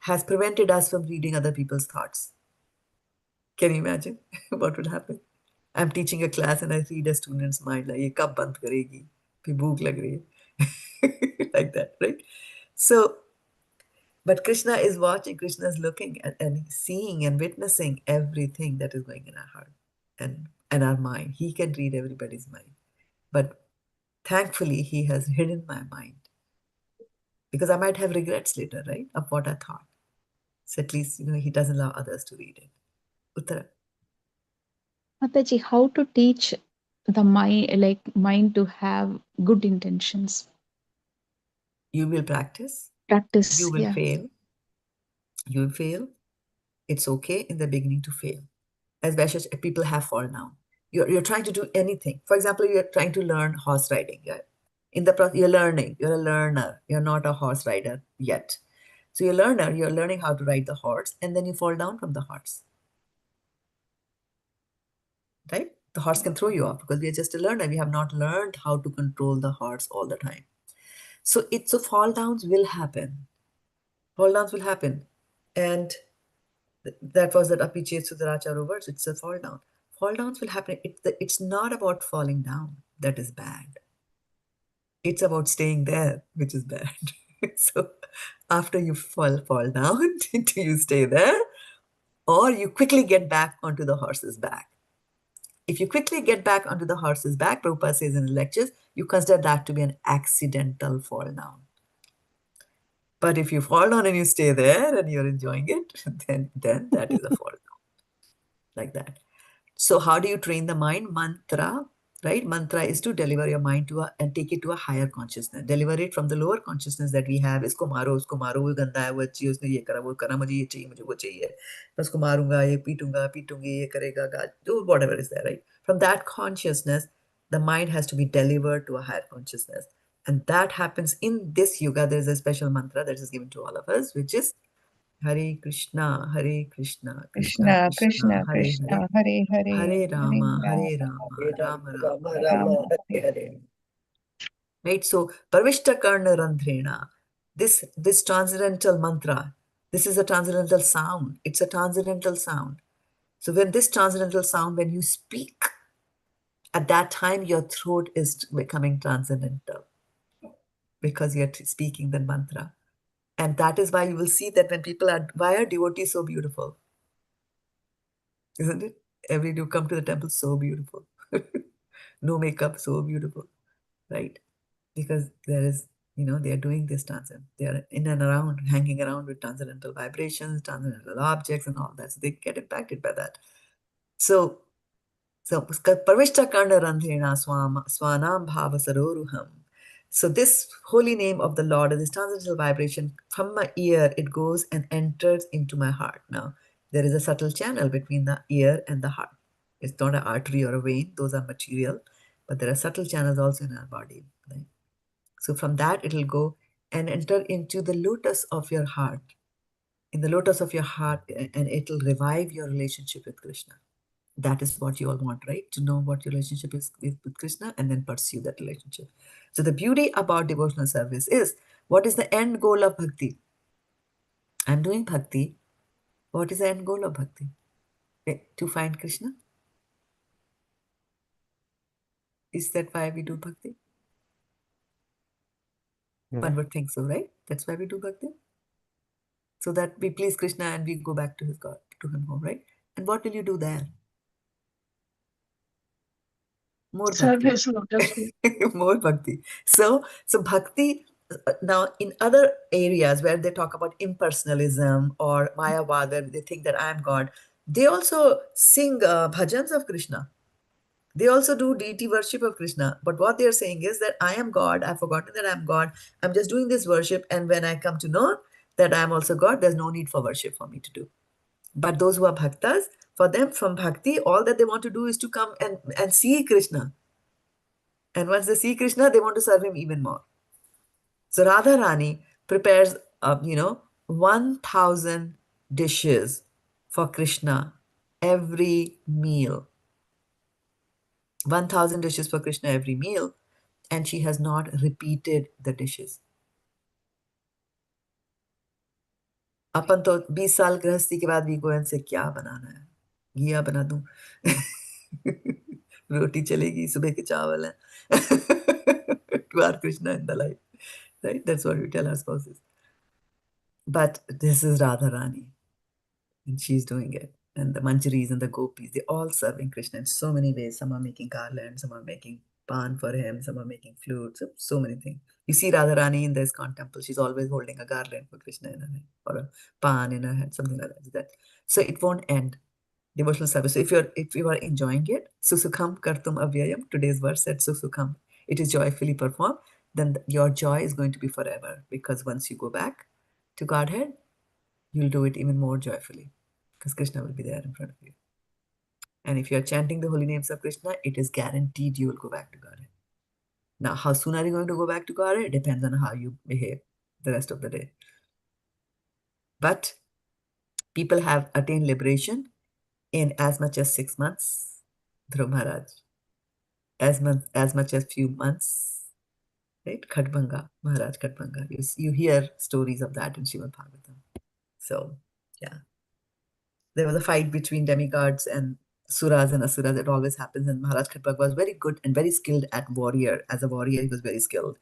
has prevented us from reading other people's thoughts. Can you imagine what would happen? I'm teaching a class and I read a student's mind, like, ye kab band karegi? Phir bhook lag rahi hai. Like that, right? So, but Krishna is watching, Krishna is looking at, and seeing and witnessing everything that is going in our heart and our mind. He can read everybody's mind. But thankfully, he has hidden my mind. Because I might have regrets later, right, of what I thought. So at least, he doesn't allow others to read it. Uttara. Mataji, how to teach the mind to have good intentions? You will practice. Practice, You will yeah. fail. You will fail. It's okay in the beginning to fail. As Vaishya, people have fallen down. You're trying to do anything. For example, you're trying to learn horse riding. Yeah? In the process, you're learning. You're a learner. You're not a horse rider yet. So you're a learner. You're learning how to ride the horse, and then you fall down from the horse. Right? The horse can throw you off because we are just a learner. We have not learned how to control the horse all the time. So fall downs will happen. Fall downs will happen. And that was that Apichet Sudaracharu words. It's a fall down. Fall downs will happen. It's not about falling down. That is bad. It's about staying there, which is bad. So after you fall down, do you stay there, or you quickly get back onto the horse's back? If you quickly get back onto the horse's back, Prabhupada says in the lectures, you consider that to be an accidental fall down. But if you fall down and you stay there and you're enjoying it, then that is a fall down, like that. So how do you train the mind? Mantra, right? Mantra is to deliver your mind and take it to a higher consciousness. Deliver it from the lower consciousness that we have. Isko maro, wo ganda hai, wo achhi, usne ye kara, wo kara, mujhe ye chahiye, mujhe wo chahiye. Usko marunga, ye pitungi, ye karega, do whatever is there, right? From that consciousness, the mind has to be delivered to a higher consciousness. And that happens in this yuga. There is a special mantra that is given to all of us, which is Hare Krishna, Hare Krishna, Krishna Krishna, Hare Hare, Hare Rama, Rama Rama, Hare Hare. Right? So, Parvishta Karna Randhrena, this transcendental mantra, this is a transcendental sound. It's a transcendental sound. So when this transcendental sound, when you speak, at that time your throat is becoming transcendental because you're speaking the mantra. And that is why you will see that when people are, why are devotees so beautiful? Isn't it? Every day you come to the temple, so beautiful. No makeup, so beautiful, right? Because there is, they are doing this transcend. They are in and around, hanging around with transcendental vibrations, transcendental objects and all that. So they get impacted by that. So Parvishta Karna Randhena Swanam Bhava Saroruham. So this holy name of the Lord, this transcendental vibration, from my ear, it goes and enters into my heart. Now, there is a subtle channel between the ear and the heart. It's not an artery or a vein. Those are material. But there are subtle channels also in our body. Right? So from that, it will go and enter into the lotus of your heart. In the lotus of your heart, and it will revive your relationship with Krishna. That is what you all want, right? To know what your relationship is with Krishna and then pursue that relationship. So the beauty about devotional service is, what is the end goal of bhakti? I'm doing bhakti. What is the end goal of bhakti? To find Krishna? Is that why we do bhakti? One would think so, right? That's why we do bhakti. So that we please Krishna and we go back to his God, to him home, right? And what will you do there? More Serve bhakti. his lotus feet. More bhakti. So bhakti, now in other areas where they talk about impersonalism or Mayavada, they think that I am God, they also sing bhajans of Krishna. They also do deity worship of Krishna. But what they are saying is that I am God, I've forgotten that I'm God, I'm just doing this worship, and when I come to know that I'm also God, there's no need for worship for me to do. But those who are bhaktas, for them, from bhakti, all that they want to do is to come and see Krishna. And once they see Krishna, they want to serve him even more. So Radharani prepares, 1,000 dishes for Krishna every meal. 1,000 dishes for Krishna every meal. And she has not repeated the dishes. अपन तो 20 साल गृहस्थी के बाद भी Goyan से क्या बनाना है, घिया बना दूं, रोटी चलेगी, सुबह के चावल है. To our Krishna in the life, right? That's what we tell our spouses. But this is Radharani, and she's doing it. And the Manjaris and the Gopis, they're all serving Krishna in so many ways. Some are making garlands, some are making pan for him, some are making flutes, so many things. You see Radharani in the ISKCON temple, she's always holding a garland for Krishna in her hand, or a pan in her hand, something like that. So it won't end. Devotional service. So if you are enjoying it, su-sukhaṁ, kartum, avyayam, today's verse said su-sukhaṁ, it is joyfully performed, then your joy is going to be forever, because once you go back to Godhead, you'll do it even more joyfully, because Krishna will be there in front of you. And if you're chanting the holy names of Krishna, it is guaranteed you will go back to Godhead. Now, how soon are you going to go back to Godhead? It depends on how you behave the rest of the day. But people have attained liberation in as much as 6 months, Dhruv Maharaj. As much as few months, right? Khatbanga, Maharaj Khatbanga. You hear stories of that in Srimad Bhagavatam. So, yeah. There was a fight between demigods and suras and asuras. It always happens. And Maharaj Khatbanga was very good and very skilled at warrior. As a warrior, he was very skilled.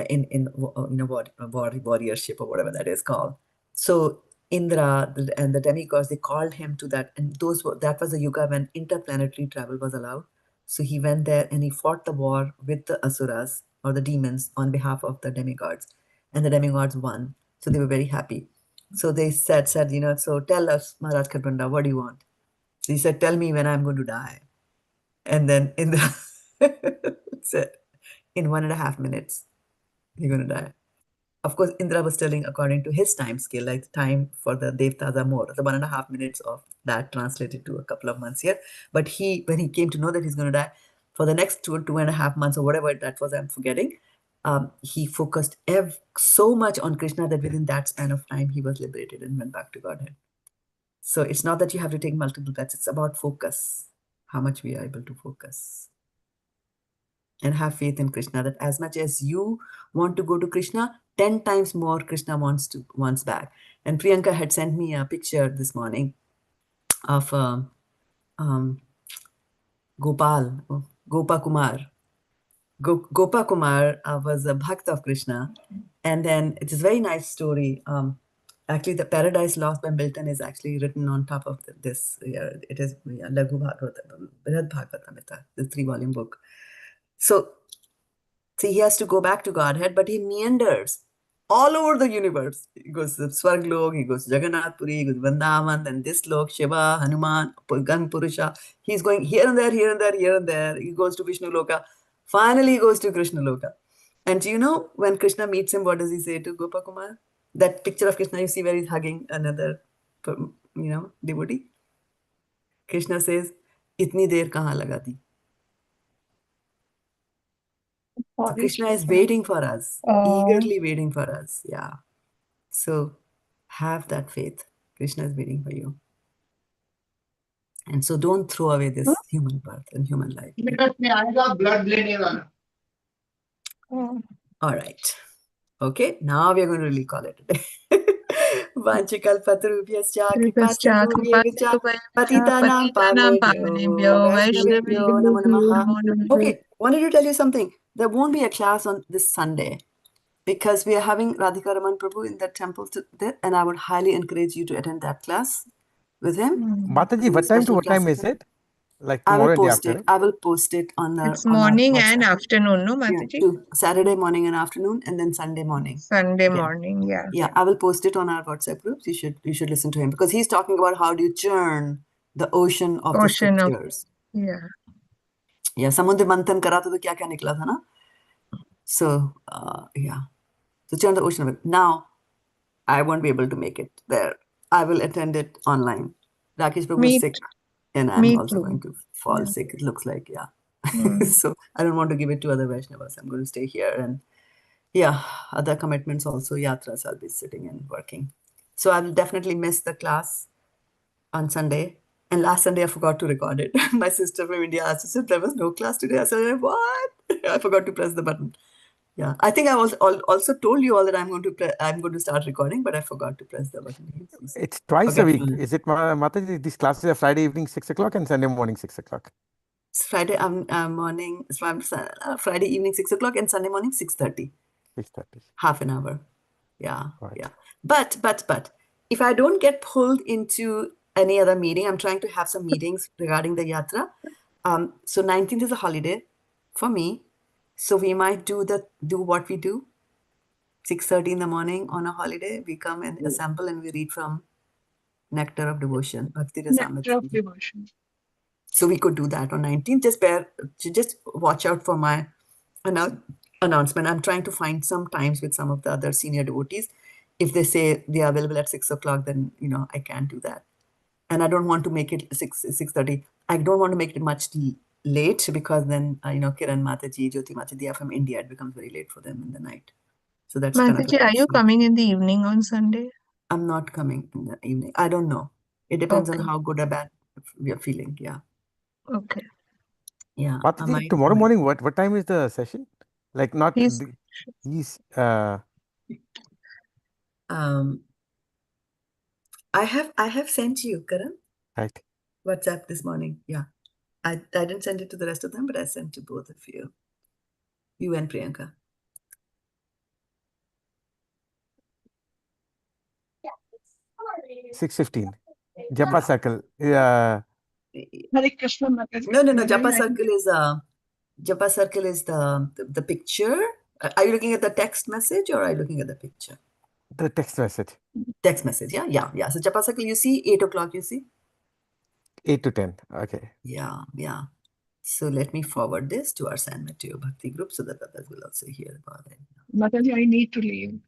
in warriorship or whatever that is called. So Indra and the demigods, they called him to that, and that was the yuga when interplanetary travel was allowed. So he went there and he fought the war with the asuras or the demons on behalf of the demigods, and the demigods won. So they were very happy. So they said, so tell us, Maharaj Khatbanda, what do you want? So he said, tell me when I'm going to die. And then Indra said, in 1.5 minutes, you're going to die. Of course, Indra was telling according to his time scale, like the time for the Devtas are more. The 1.5 minutes of that translated to a couple of months here. But when he came to know that he's going to die, for the next 2.5 months or whatever that was, I'm forgetting, he focused so much on Krishna that within that span of time, he was liberated and went back to Godhead. So it's not that you have to take multiple breaths. It's about focus, how much we are able to focus. And have faith in Krishna, that as much as you want to go to Krishna, 10 times more Krishna wants back. And Priyanka had sent me a picture this morning of Gopa Kumar. Gopa Kumar was a bhakt of Krishna. And then it's a very nice story. Actually, the Paradise Lost by Milton is actually written on top of this. It is Laghu Bhagavatam, Brihad Bhagavatam, the 3-volume book. So he has to go back to Godhead, but he meanders all over the universe. He goes to Swarglok, he goes to Jagannath Puri, he goes to Vrindavan, then this lok, Shiva, Hanuman, Gan Purusha. He's going here and there, here and there, here and there. He goes to Vishnu Loka. Finally, he goes to Krishna Loka. And do you know, when Krishna meets him, what does he say to Gopakumar? That picture of Krishna you see where he's hugging another, devotee. Krishna says, "Itni der kahan laga di?" So Krishna is waiting for us, eagerly waiting for us. Yeah. So have that faith. Krishna is waiting for you. And so don't throw away this human birth and human life. All right. Okay, now we are going to really call it a day. Vanchikalpatarubhyascha kripasindhubhyevacha patitanam pavanebhyo vaishnavebhyo namo namaha. Okay, wanted to tell you something. There won't be a class on this Sunday because we are having Radhika Raman Prabhu in the temple and I would highly encourage you to attend that class with him. Mataji, what time to what time is it? Like tomorrow and day after? I will post it on the. It's morning and afternoon, no, Mataji? Saturday morning and afternoon, and then Sunday morning. Sunday morning, yeah. Yeah, I will post it on our WhatsApp groups. You should listen to him because he's talking about how do you churn the ocean of the scriptures. Yeah. Yeah, samudra manthan kara to kya kya nikla tha na? So yeah, so churn the ocean of it. Now, I won't be able to make it there. I will attend it online. Rakesh Prabhu is sick. And I'm also going to fall sick, it looks like, yeah. So I don't want to give it to other Vaishnavas. I'm going to stay here. And yeah, other commitments also, yatras, I'll be sitting and working. So I will definitely miss the class on Sunday. And last Sunday, I forgot to record it. My sister from India asked, I said, there was no class today. I said, what? I forgot to press the button. Yeah, I think I was also told you all that I'm going to start recording, but I forgot to press the button. It's twice a week. Is it, Mataji? These classes are Friday evening 6 o'clock and Sunday morning 6 o'clock. It's Friday morning. Friday evening 6 o'clock and Sunday morning 6:30. 6:30. Half an hour. Yeah, right. Yeah. But if I don't get pulled into any other meeting, I'm trying to have some meetings regarding the yatra. So 19th is a holiday for me. So we might do what we do. 6:30 in the morning on a holiday, we come and assemble and we read from Nectar of Devotion. Nectar of Devotion. So we could do that on 19th. Just watch out for my announcement. I'm trying to find some times with some of the other senior devotees. If they say they are available at 6 o'clock, then I can't do that. And I don't want to make it 6:30. I don't want to make it much late because then Kiran Mataji, Jyoti Mataji, they are from India. It becomes very late for them in the night. So that's Mataji, are you coming in the evening on Sunday? I'm not coming in the evening. I don't know. It depends on how good or bad we are feeling. Yeah. Okay. Yeah. Mataji, tomorrow morning, what time is the session? Like not these. I have sent you, Karan. Right. WhatsApp this morning. Yeah. I didn't send it to the rest of them, but I sent to both of you. You and Priyanka. 6:15. Japa circle. Hare Krishna Mataji. No. Japa circle is the picture. Are you looking at the text message or are you looking at the picture? The text message. Text message, yeah. So Japa circle, you see 8 o'clock, you see? 8 to 10. Okay. Yeah. So let me forward this to our San Mateo Bhakti group so that others will also hear about it. Mataji, I need to leave.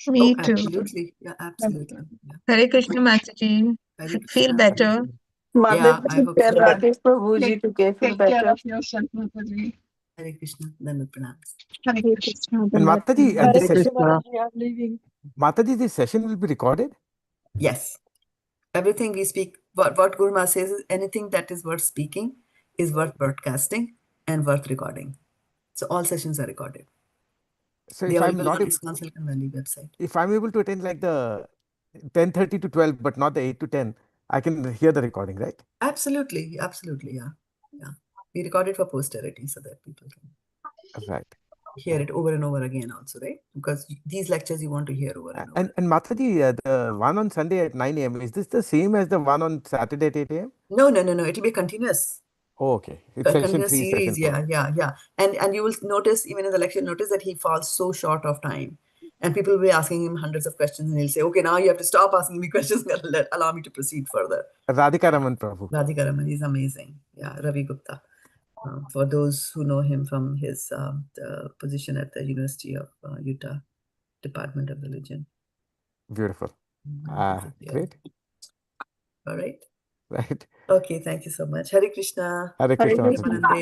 Me too. Absolutely. Yeah, absolutely. Yeah. Hare Krishna Mataji. Hare Feel Krishna. better. Yeah, I hope Tell so. Rakesh Prabhuji to get feel Take care better. of yourself, Mataji. Hare Krishna. Dandavat pranams. Hare Hare Krishna. Krishna, And Dandavat Mataji, pranam. this Hare Krishna session, Mataji, I'm leaving. Mataji, this session will be recorded? Yes. Everything we speak, what Guru Maharaj says is anything that is worth speaking is worth broadcasting and worth recording. So all sessions are recorded. So They if are I'm available not on ISKCON Silicon Valley website. if I'm able to attend like the 10:30 to 12, but not the 8 to 10, I can hear the recording, right? Absolutely, yeah. We record it for posterity so that people can Right. hear it over and over again also, right? Because these lectures you want to hear over and over. And Mataji, the one on Sunday at 9 a.m., is this the same as the one on Saturday at 8 a.m.? No. It'll be continuous. Oh, okay. It's A session continuous 3, series, session 4. yeah. And you will notice, even in the lecture, notice that he falls so short of time. And people will be asking him hundreds of questions and he'll say, okay, now you have to stop asking me questions and allow me to proceed further. Radhika Raman Prabhu. Radhika Raman is amazing. Yeah, Ravi Gupta. For those who know him from his the position at the University of Utah, Department of Religion. Beautiful. Great. All right. Right. Okay, thank you so much. Hare Krishna. Hare Krishna. Namaste.